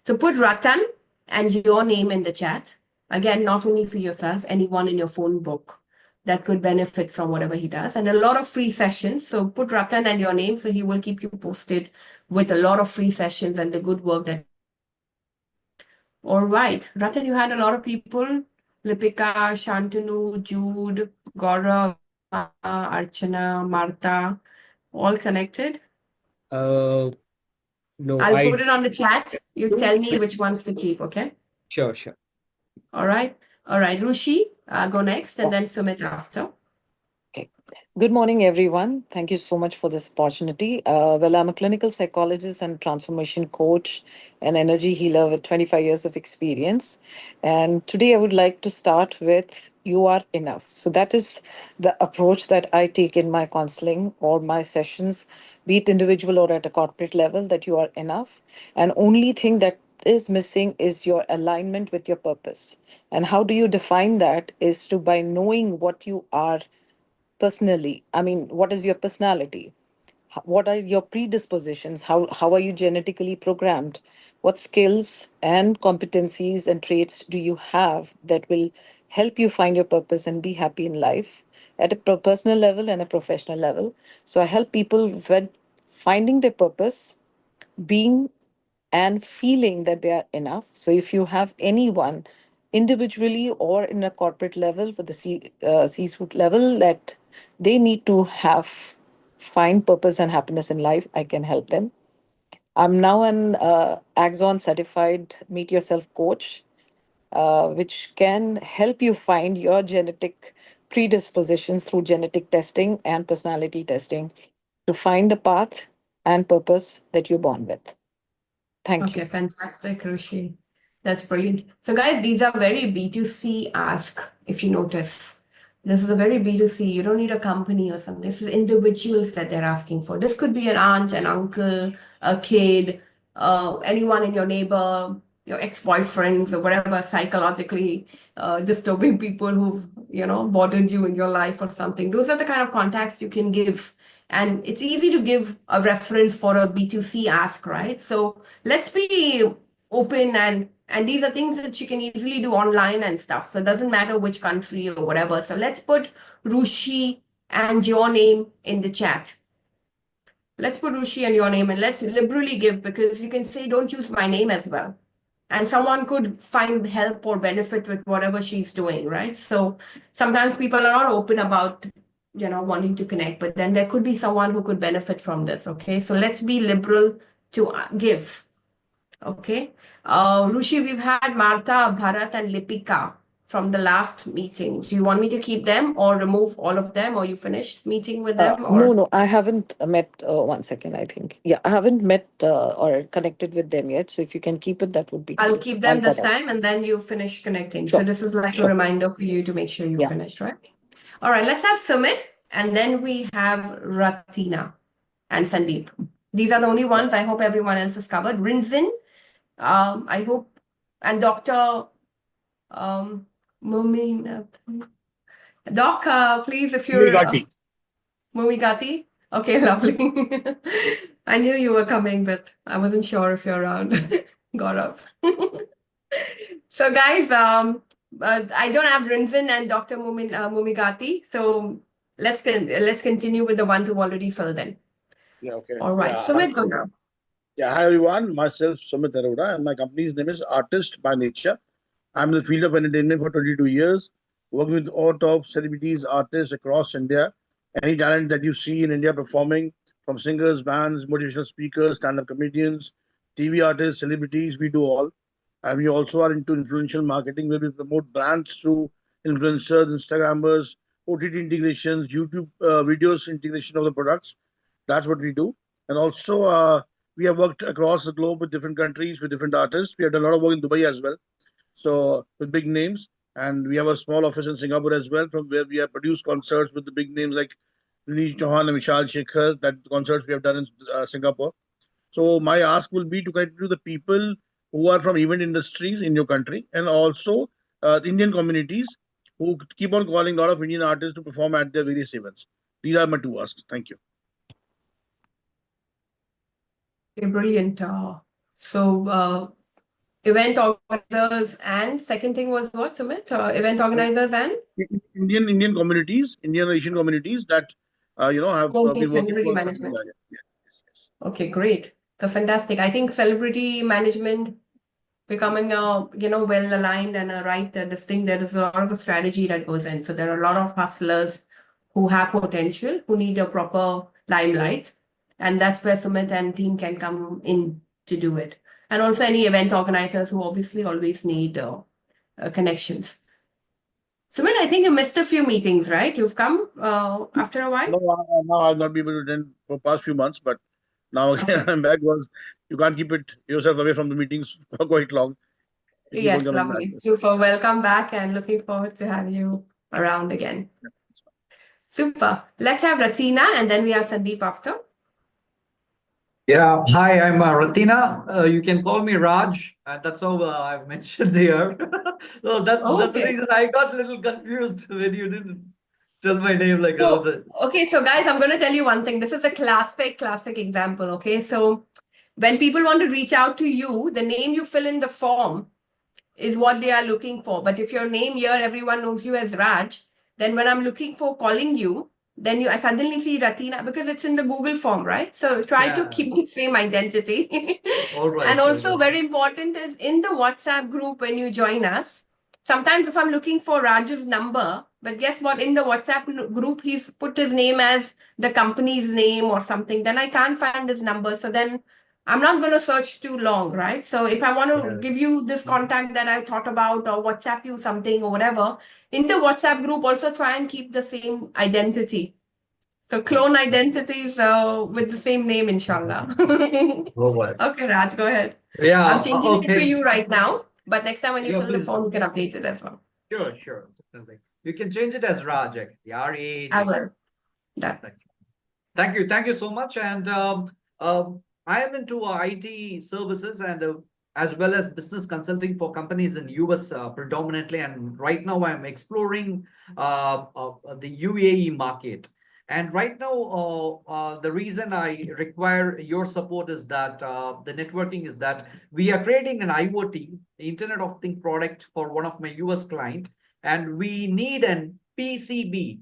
So put Ratan and your name in the chat. Again, not only for yourself, anyone in your phone book that could benefit from whatever he does. And a lot of free sessions. So put Ratan and your name, so he will keep you posted with a lot of free sessions and the good work that. All right. Ratan, you had a lot of people. Lipika, Shantanu, Jude, Gaurav, Archana, Martha, all connected. No, I'll put it on the chat. You tell me which ones to keep, okay? Sure, sure. All right. All right. Rushi, go next, and then Sumit after. Okay. Good morning, everyone. Thank you so much for this opportunity. Well, I'm a clinical psychologist and transformation coach and energy healer with 25 years of experience. And today I would like to start with you are enough. So that is the approach that I take in my counseling or my sessions, be it individual or at a corporate level, that you are enough. And only thing that is missing is your alignment with your purpose. And how do you define that is to by knowing what you are personally. I mean, what is your personality? What are your predispositions? How are you genetically programmed? What skills and competencies and traits do you have that will help you find your purpose and be happy in life at a personal level and a professional level? So I help people with finding their purpose, being and feeling that they are enough. So if you have anyone individually or in a corporate level for the C-suite level that they need to have find purpose and happiness in life, I can help them. I'm now an Axon certified Meet Yourself coach, which can help you find your genetic predispositions through genetic testing and personality testing to find the path and purpose that you're born with. Thank you. Okay, fantastic, Rishi. That's brilliant. So, guys, these are very B2C ask, if you notice. This is a very B2C. You don't need a company or something. This is individuals that they're asking for. This could be an aunt, an uncle, a kid, anyone in your neighbor, your ex-boyfriends, or whatever psychologically disturbing people who've, bothered you in your life or something. Those are the kind of contacts you can give. And it's easy to give a reference for a B2C ask, right? So let's be open, and these are things that you can easily do online and stuff. So it doesn't matter which country or whatever. So let's put Rushi and your name in the chat. Let's put Rushi and your name, and let's liberally give, because you can say, don't use my name as well. And someone could find help or benefit with whatever she's doing, right? So sometimes people are not open about, wanting to connect, but then there could be someone who could benefit from this, okay? So let's be liberal to give, okay? Rushi, we've had Martha, Bharat, and Lipika from the last meeting. Do you want me to keep them or remove all of them, or you finished meeting with them? Or No, I haven't met. 1 second, I think. Yeah, I haven't met or connected with them yet. So if you can keep it, that would be I'll great. keep them this cut off. time, and then you finish connecting. Sure. So this is like a Sure. reminder for you to make sure you Yeah. finished, right? All right, let's have Sumit, and then we have Ratina and Sandeep. These are the only ones. I hope everyone else is covered. Rinzin, I hope, and Dr. Mumin. Doc, please, if you're Mumigati. Mumigati. Okay, lovely. I knew you were coming, but I wasn't sure if you're around. Gaurav. So, guys, I don't have Rinzin and Dr. Mumigati. So let's continue with the ones who already filled in. Yeah, okay. All right. Yeah, Sumit, go now. Yeah, hi everyone. Myself, Sumit Arora, and my company's name is Artist by Nature. I'm in the field of entertainment for 22 years, working with all top celebrities, artists across India. Any talent that you see in India performing, from singers, bands, motivational speakers, stand-up comedians, TV artists, celebrities, we do all. And we also are into influential marketing, where we promote brands through influencers, Instagrammers, OTT integrations, YouTube videos integration of the products. That's what we do. And also, we have worked across the globe with different countries, with different artists. We have done a lot of work in Dubai as well. So with big names, and we have a small office in Singapore as well, from where we have produced concerts with the big names like Nilesh Chauhan and Vishal Shekhar. That concerts we have done in Singapore. So my ask will be to connect to the people who are from event industries in your country, and also Indian communities who keep on calling a lot of Indian artists to perform at their various events. These are my two asks. Thank you. Okay, brilliant. Event organizers and second thing was what, Sumit? Event organizers and Indian communities, Indian Asian communities that have okay, been working celebrity for. management. Yeah, yeah, yes. Okay, great. So fantastic. I think celebrity management becoming a well aligned and a right distinct. There is a lot of a strategy that goes in. So there are a lot of hustlers who have potential, who need a proper limelight, and that's where Sumit and team can come in to do it. And also any event organizers who obviously always need connections. Sumit, I think you missed a few meetings, right? You've come after a while. No, now I'll not be able to attend for past few months, but now again Okay. I'm back because you can't keep yourself away from the meetings for quite long. You keep on Yes, coming back. lovely. Super. Welcome back and looking forward to have you around again. Super. Let's have Ratina and then we have Sandeep after. Yeah, hi, I'm Ratina. You can call me Raj. That's how I've mentioned here. So that's the Okay. reason I got a little confused when you didn't tell my name like So, was it. okay, so guys, I'm going to tell you one thing. This is a classic example. Okay, so when people want to reach out to you, the name you fill in the form is what they are looking for. But if your name here, everyone knows you as Raj, then when I'm looking for calling you, then I suddenly see Ratina because it's in the Google form, right? So try to Yeah. keep the same identity. All right. And all also right. very important is in the WhatsApp group when you join us, sometimes if I'm looking for Raj's number, but guess what? In the WhatsApp group, he's put his name as the company's name or something. Then I can't find his number. So then I'm not going to search too long, right? So if I want to give you this contact that I thought about or WhatsApp you something or whatever, in the WhatsApp group, also try and keep the same identity. So clone identities with the same name, inshallah. All right. Okay, Raj, go ahead. Yeah. I'm changing it for Okay. you right now, but next time when you Yeah, fill the please. form, you can update it as well. Sure. Definitely. You can change it as Raj, actually. R-A-J. I will. Done. Thank you so much. And I am into IT services and as well as business consulting for companies in US predominantly. And right now I'm exploring the UAE market. And right now, the reason I require your support is that the networking is that we are creating an IoT, Internet of Things product for one of my US client, and we need an PCB,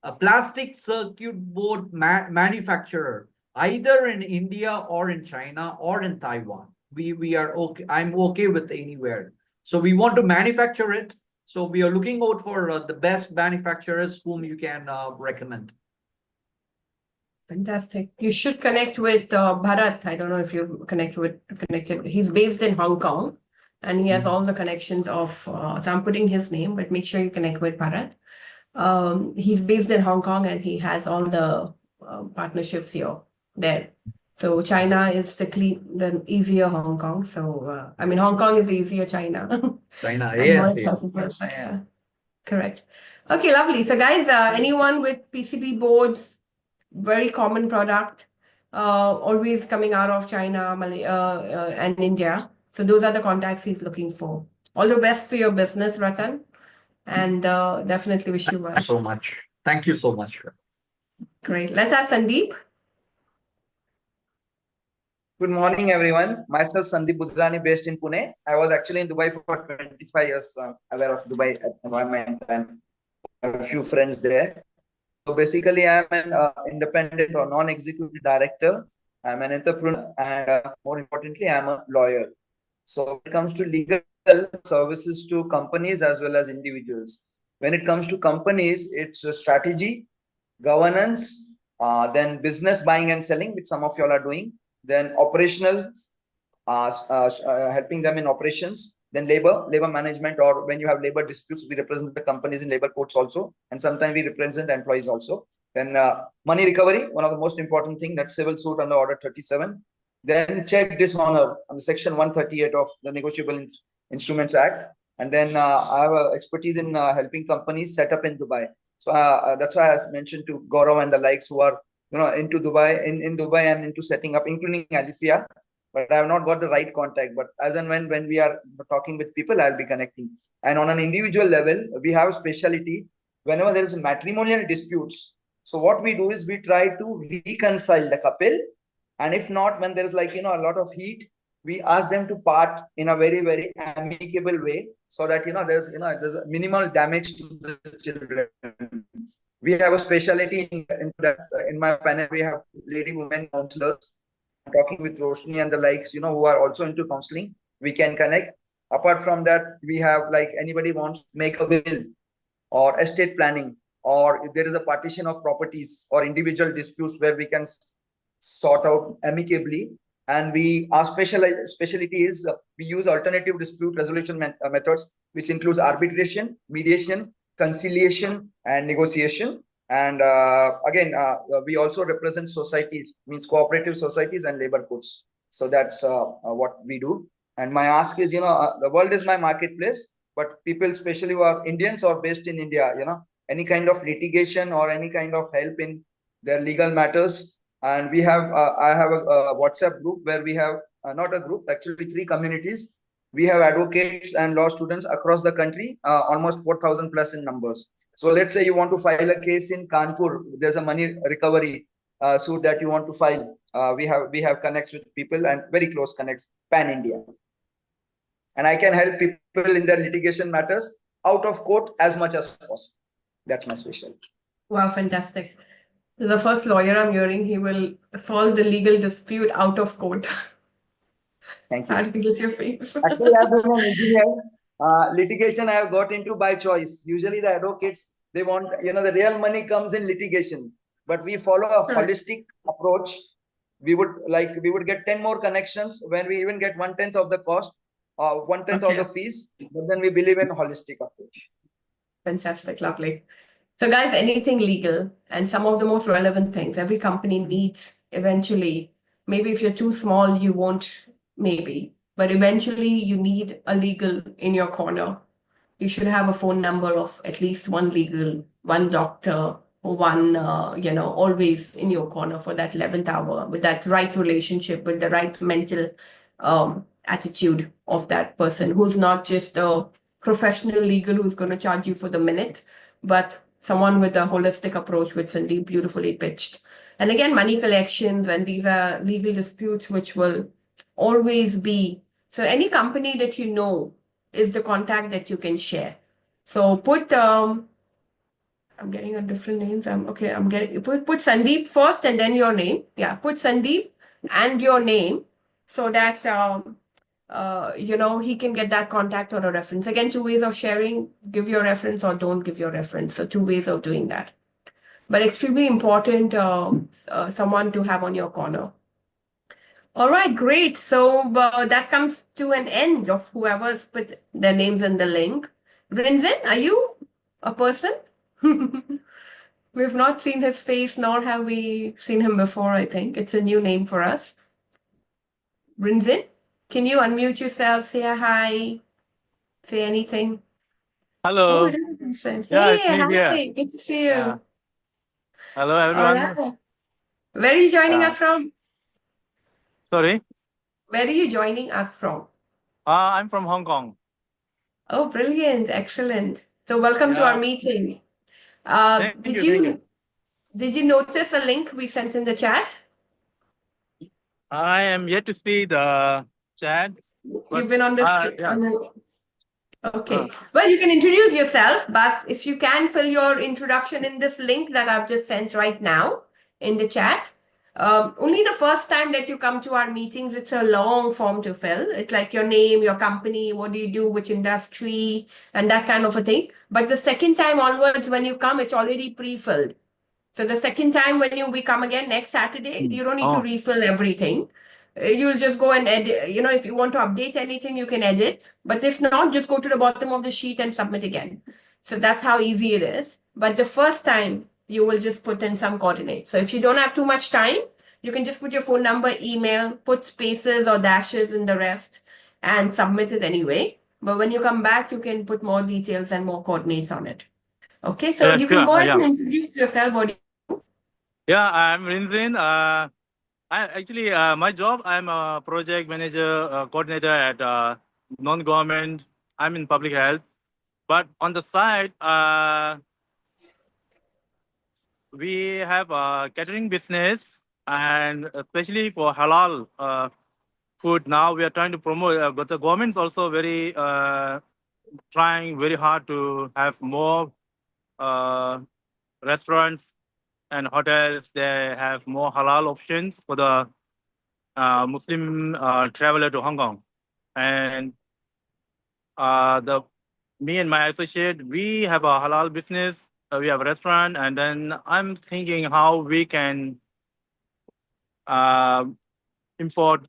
a plastic circuit board manufacturer, either in India or in China or in Taiwan. We are okay. I'm okay with anywhere. So we want to manufacture it. So we are looking out for the best manufacturers whom you can recommend. Fantastic. You should connect with Bharat. I don't know if you connected. He's based in Hong Kong and he has all the connections of, so I'm putting his name, but make sure you connect with Bharat. He's based in Hong Kong and he has all the partnerships there. So China is the easier Hong Kong. So I mean, Hong Kong is easier China. China, And more accessible. So, yeah, correct. Okay, lovely. So guys, anyone with PCB boards, very common product, always coming out of China, and India. So those are the contacts he's looking for. All the best for your business, Ratan, and definitely wish you well. Thank you so much. Thank you so much. Great. Let's have Sandeep. Good morning, everyone. Myself, Sandeep Budrani, based in Pune. I was actually in Dubai for 25 years, aware of Dubai environment and a few friends there. So basically, I'm an independent or non-executive director. I'm an entrepreneur, and more importantly, I'm a lawyer. So when it comes to legal services to companies as well as individuals. When it comes to companies, it's a strategy, governance, then business buying and selling, which some of y'all are doing, then operational, helping them in operations, then labor management, or when you have labor disputes, we represent the companies in labor courts also, and sometimes we represent employees also. Then money recovery, one of the most important thing, that's civil suit under Order 37. Then check dishonor on Section 138 of the Negotiable Instruments Act. And then I have expertise in helping companies set up in Dubai. So that's why I mentioned to Gaurav and the likes who are into Dubai, in Dubai and into setting up, including Alifia. But I have not got the right contact. But as and when we are talking with people, I'll be connecting. And on an individual level, we have a specialty whenever there is matrimonial disputes. So what we do is we try to reconcile the couple And if not, when there's like, a lot of heat, we ask them to part in a very, very amicable way, so that, there's a minimal damage to the children. We have a specialty in that. In my panel, we have lady women counselors. Talking with Roshni and the likes, who are also into counseling, we can connect. Apart from that, we have like anybody wants to make a will or estate planning, or if there is a partition of properties or individual disputes where we can sort out amicably. And our specialty is we use alternative dispute resolution methods, which includes arbitration, mediation, conciliation, and negotiation. And again, we also represent societies, means cooperative societies and labor codes. So that's what we do. And my ask is, the world is my marketplace, but people, especially who are Indians or based in India, any kind of litigation or any kind of help in their legal matters. And we have, I have a WhatsApp group where we have, not a group, actually 3 communities. We have advocates and law students across the country, almost 4,000 plus in numbers. So let's say you want to file a case in Kanpur, there's a money recovery suit that you want to file. We have connects with people, and very close connects pan India. And I can help people in their litigation matters out of court as much as possible. That's my specialty. Wow, fantastic. The first lawyer I'm hearing, he will solve the legal dispute out of court. Thank you. How to get your face. Actually, as an engineer, litigation I have got into by choice. Usually the advocates, they want, the real money comes in litigation, but we follow a holistic approach. We would get 10 more connections when we even get 1/10 of the cost, 1/10 of the fees, but then we believe in holistic approach. Fantastic, lovely. So guys, anything legal and some of the most relevant things every company needs eventually. Maybe if you're too small, you won't, maybe, but eventually you need a legal in your corner. You should have a phone number of at least one legal, one doctor, one, always in your corner for that 11th hour, with that right relationship, with the right mental attitude of that person who's not just a professional legal who's going to charge you for the minute, but someone with a holistic approach, which Sandeep beautifully pitched. And again, money collections, and these are legal disputes which will always be. So any company that you know is the contact that you can share. So put I'm getting a different names. I'm getting put Sandeep first and then your name. Yeah, put Sandeep and your name, so that he can get that contact or a reference. Again, 2 ways of sharing: give your reference or don't give your reference. So 2 ways of doing that. But extremely important, someone to have on your corner. All right, great. So that comes to an end of whoever's put their names in the link. Rinzin, are you a person? We've not seen his face, nor have we seen him before, I think. It's a new name for us. Rinzin, can you unmute yourself, say a hi, say anything? Hello. Oh, it is different. Yeah, Hey, it's me hi, here. good to see you. Yeah. Hello, All everyone. right. Where are you joining Yeah. us from? Sorry. Where are you joining us from? I'm from Hong Kong. Oh, brilliant. Excellent. So welcome to our Yeah. meeting. Thank you. Did you notice a link we sent in the chat? I am yet to see the chat. You've been on the street. Yeah. Okay. Well, you can introduce yourself, but if you can fill your introduction in this link that I've just sent right now in the chat. Only the first time that you come to our meetings, it's a long form to fill. It's like your name, your company, what do you do, which industry, and that kind of a thing. But the second time onwards, when you come, it's already pre-filled. So the second time when we come again next Saturday, you don't need to refill everything. You'll just go and edit. If you want to update anything, you can edit. But if not, just go to the bottom of the sheet and submit again. So that's how easy it is. But the first time, you will just put in some coordinates. So if you don't have too much time, you can just put your phone number, email, put spaces or dashes in the rest, and submit it anyway. But when you come back, you can put more details and more coordinates on it. Okay, so you can go ahead and introduce yourself. Yeah, I'm Rinzin. My job, I'm a project manager, coordinator at non-government. I'm in public health. But on the side, we have a catering business and especially for halal food. Now we are trying to promote, but the government's also very trying very hard to have more restaurants and hotels. They have more halal options for the Muslim traveler to Hong Kong, and the me and my associate, we have a halal business. We have a restaurant, and then I'm thinking how we can import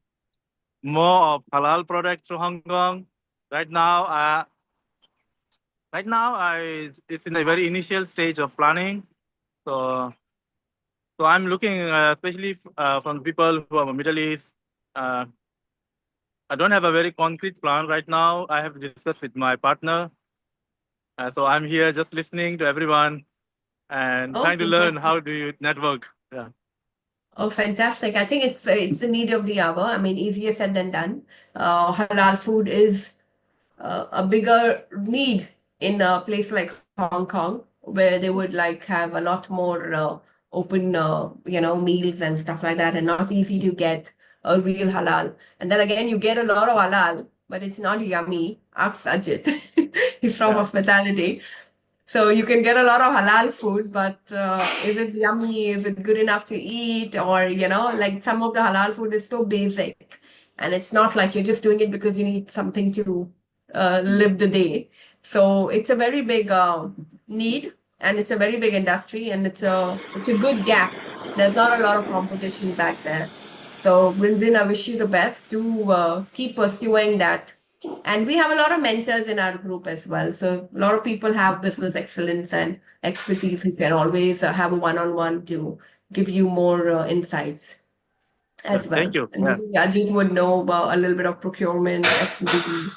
more of halal products to Hong Kong. Right now, it's in a very initial stage of planning. So I'm looking, especially from people who are Middle East. I don't have a very concrete plan right now. I have to discuss with my partner. So I'm here just listening to everyone and Oh, trying to learn fantastic. how do you network. Yeah. Oh, fantastic. I think it's the need of the hour. I mean, easier said than done. Halal food is a bigger need in a place like Hong Kong, where they would like have a lot more open, meals and stuff like that, and not easy to get a real halal. And then again, you get a lot of halal, but it's not yummy. Ask Sajid. He's from Yeah. hospitality. So you can get a lot of halal food, but is it yummy? Is it good enough to eat? Or, like some of the halal food is so basic. And it's not like you're just doing it because you need something to live the day. So it's a very big need, and it's a very big industry, and it's a good gap. There's not a lot of competition back there. So Brinzin, I wish you the best. Do keep pursuing that. And we have a lot of mentors in our group as well. So a lot of people have business excellence and expertise who can always have a one-on-one to give you more insights as Yeah, well. thank you. And Yeah. maybe Ajit would know about a little bit of procurement, FMCG.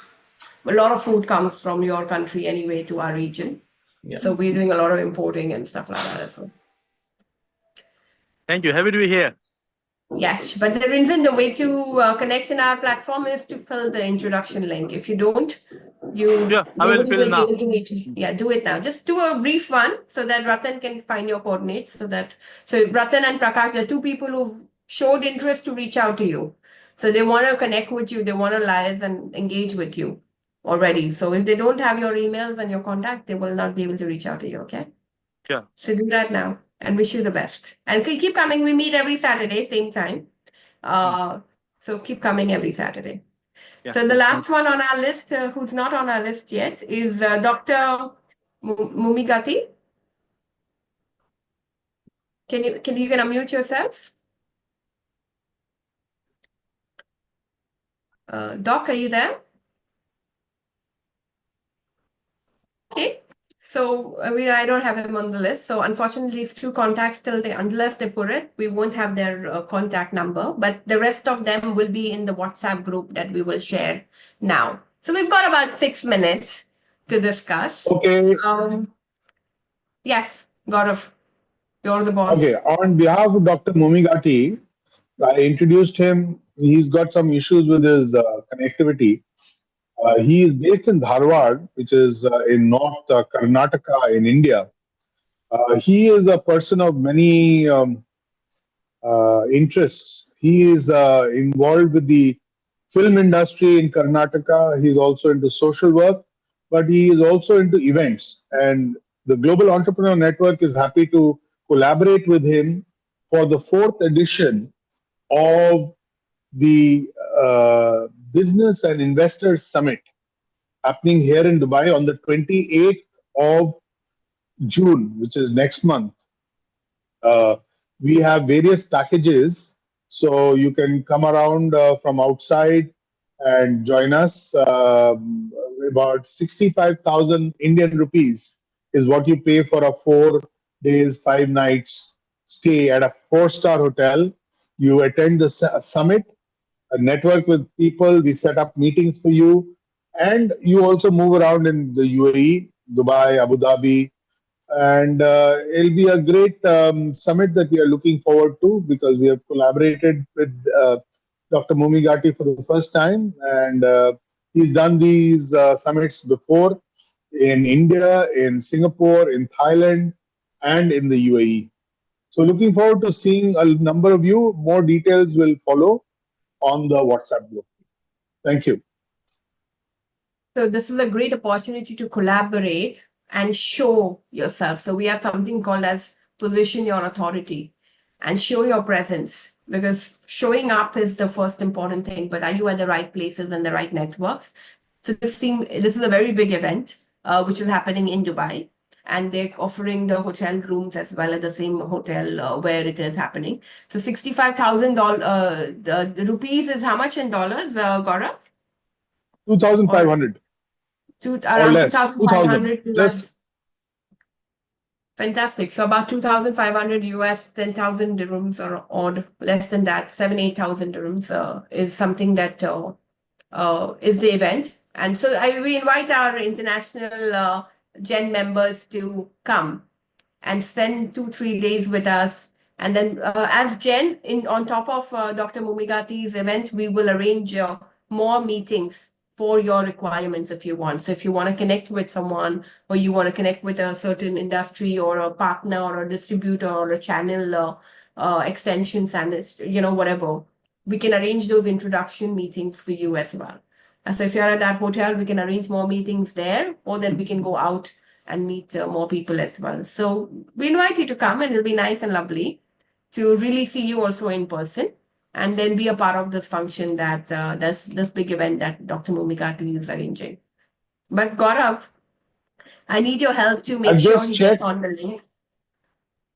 A lot of food comes from your country anyway to our region. Yeah. So we're doing a lot of importing and stuff like that as well. Thank you. Happy to be here. Yes, but the reason, the way to connect in our platform is to fill the introduction link. If you don't, Yeah, I will nobody fill will be now. able to reach you. Yeah, do it now. Just do a brief one so that Ratan can find your coordinates. So Ratan and Prakash, the two people who've showed interest to reach out to you. So they want to connect with you. They want to liaise and engage with you already. So if they don't have your emails and your contact, they will not be able to reach out to you. Okay. Sure. So do that now and wish you the best. And keep coming. We meet every Saturday, same time. So keep coming every Saturday. Yeah. So the last one on our list, who's not on our list yet, is Dr. Mumigati. Can you unmute yourself? Doc, are you there? Okay. So I don't have him on the list. So unfortunately, it's two contacts unless they put it, we won't have their contact number. But the rest of them will be in the WhatsApp group that we will share now. So we've got about 6 minutes to discuss. Okay. Yes, Gaurav, you're the boss. Okay. On behalf of Dr. Momigati, I introduced him. He's got some issues with his connectivity. He is based in Dharwad, which is in North Karnataka in India. He is a person of many interests. He is involved with the film industry in Karnataka. He's also into social work, but he is also into events. And the Global Entrepreneur Network is happy to collaborate with him for the 4th edition of the Business and Investors Summit happening here in Dubai on the 28th of June, which is next month. We have various packages, so you can come around from outside and join us. About 65,000 Indian rupees is what you pay for a 4 days, 5 nights stay at a 4-star hotel. You attend the summit, network with people, we set up meetings for you, and you also move around in the UAE, Dubai, Abu Dhabi, and it'll be a great summit that we are looking forward to because we have collaborated with Dr. Mumigati for the first time, and he's done these summits before in India, in Singapore, in Thailand, and in the UAE. So looking forward to seeing a number of you. More details will follow on the WhatsApp group. Thank you. So this is a great opportunity to collaborate and show yourself. So we have something called as position your authority and show your presence, because showing up is the first important thing. But are you at the right places and the right networks? So this is a very big event, which is happening in Dubai, and they're offering the hotel rooms as well at the same hotel where it is happening. So $65,000 rupees is how much in dollars, Gaurav? 2,500 or Around less. 2,500 2,000. US. Just Fantastic. So about 2,500 US, 10,000 dirhams or less than that, 8,000 dirhams is something that is the event. And so we invite our international Gen members to come and spend 2-3 days with us. And then as Gen, on top of Dr. Mumigati's event, we will arrange more meetings for your requirements if you want. So if you want to connect with someone, or you want to connect with a certain industry or a partner or a distributor or a channel extensions and whatever, we can arrange those introduction meetings for you as well. And so if you're at that hotel, we can arrange more meetings there, or then we can go out and meet more people as well. So we invite you to come, and it'll be nice and lovely to really see you also in person, and then be a part of this function that this big event that Dr. Mumigati is arranging. But Gaurav, I need your help to make I've sure just he gets checked. on the link.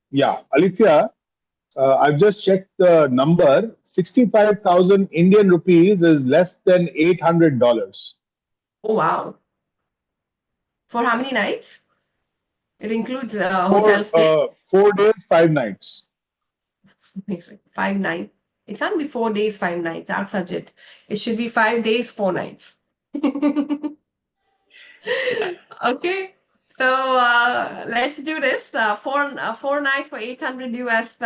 Yeah, Alifia, I've just checked the number. 65,000 Indian rupees is less than $800. Oh, wow. For how many nights? It includes hotel stay. 4 days, 5 nights. 5 nights. It can't be 4 days, 5 nights. Ask Sajid. It should be 5 days, 4 nights. Okay. So let's do this. Four nights for 800 US.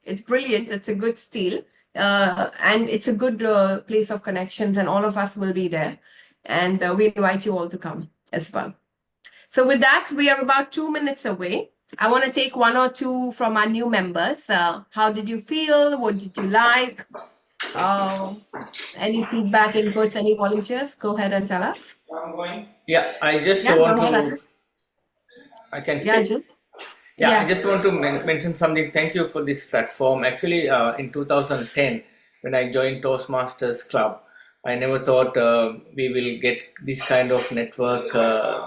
It's brilliant. It's a good steal. And it's a good place of connections, and all of us will be there. And we invite you all to come as well. So with that, we are about 2 minutes away. I want to take 1 or 2 from our new members. How did you feel? What did you like? Any feedback, inputs, any volunteers? Go ahead and tell us. Yeah, I just Yeah, want go ahead, to. Ajit. I can speak. Yeah, Ajit. Yeah, Yeah. I just want to mention something. Thank you for this platform. Actually, in 2010, when I joined Toastmasters Club, I never thought we will get this kind of network.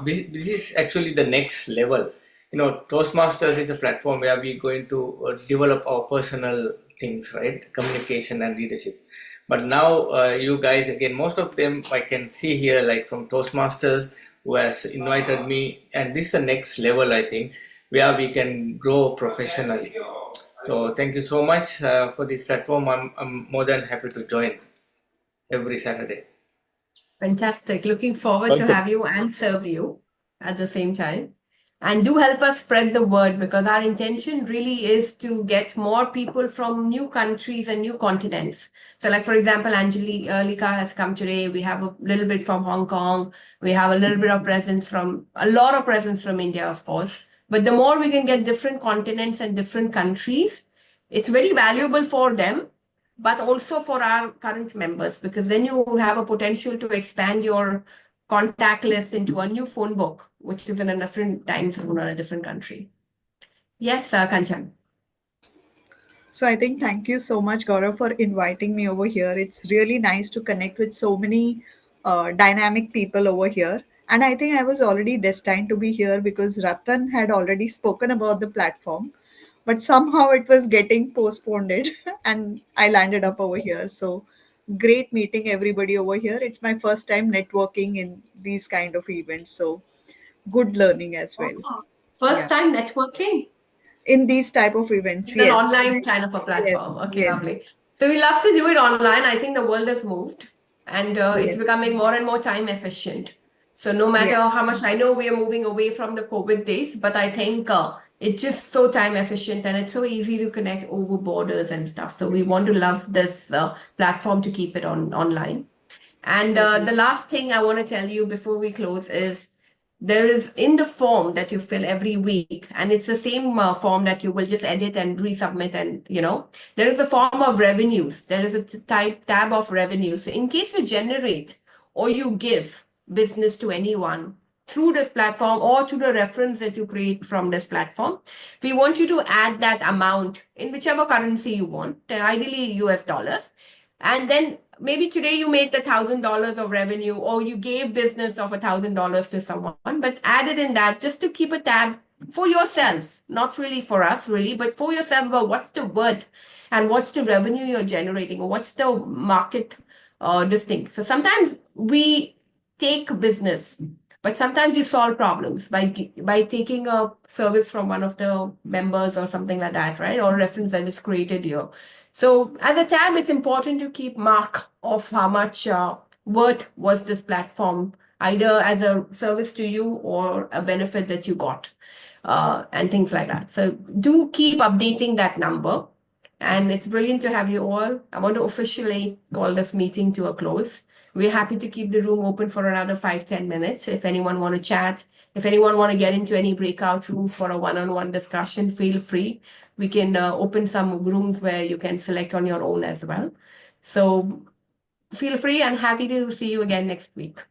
This is actually the next level. Toastmasters is a platform where we're going to develop our personal things, right? Communication and leadership. But now, you guys, again, most of them I can see here, like from Toastmasters, who has invited me, and this is the next level, I think, where we can grow professionally. So thank you so much for this platform. I'm more than happy to join every Saturday. Fantastic. Looking forward to Welcome. have you and serve you at the same time. And do help us spread the word, because our intention really is to get more people from new countries and new continents. So like, for example, Angelica has come today. We have a little bit from Hong Kong. We have a little bit of a lot of presence from India, of course. But the more we can get different continents and different countries, it's very valuable for them, but also for our current members, because then you have a potential to expand your contact list into a new phone book, which is in a different time zone or a different country. Yes, Kanchan. So I think thank you so much, Gaurav, for inviting me over here. It's really nice to connect with so many dynamic people over here. And I think I was already destined to be here because Ratan had already spoken about the platform, but somehow it was getting postponed and I landed up over here. So great meeting everybody over here. It's my first time networking in these kind of events. So good learning as well. First time networking In these type of events, in an yes. online kind of a platform. Yes, Okay, yes, lovely. So we love to do it online. I think the world has moved, and it's yes, becoming more and more time efficient. So no matter yes. how much, I know we are moving away from the COVID days, but I think it's just so time efficient, and it's so easy to connect over borders and stuff. So we want to love this platform to keep it online. And the last thing I want to tell you before we close is there is in the form that you fill every week, and it's the same form that you will just edit and resubmit, and there is a form of revenues. There is a tab of revenues. So in case you generate or you give business to anyone through this platform or to the reference that you create from this platform, we want you to add that amount in whichever currency you want, ideally US dollars. And then maybe today you made the $1,000 of revenue, or you gave business of $1,000 to someone, but added in that just to keep a tab for yourselves, not really for us, really, but for yourself about what's the worth and what's the revenue you're generating, or what's the market distinct. So sometimes we take business, but sometimes you solve problems by taking a service from one of the members or something like that, right? Or reference that is created here. So as a tab, it's important to keep mark of how much worth was this platform, either as a service to you or a benefit that you got, and things like that. So do keep updating that number. And it's brilliant to have you all. I want to officially call this meeting to a close. We're happy to keep the room open for another 5-10 minutes. If anyone want to chat, if anyone want to get into any breakout room for a one-on-one discussion, feel free. We can open some rooms where you can select on your own as well. So feel free, and happy to see you again next week.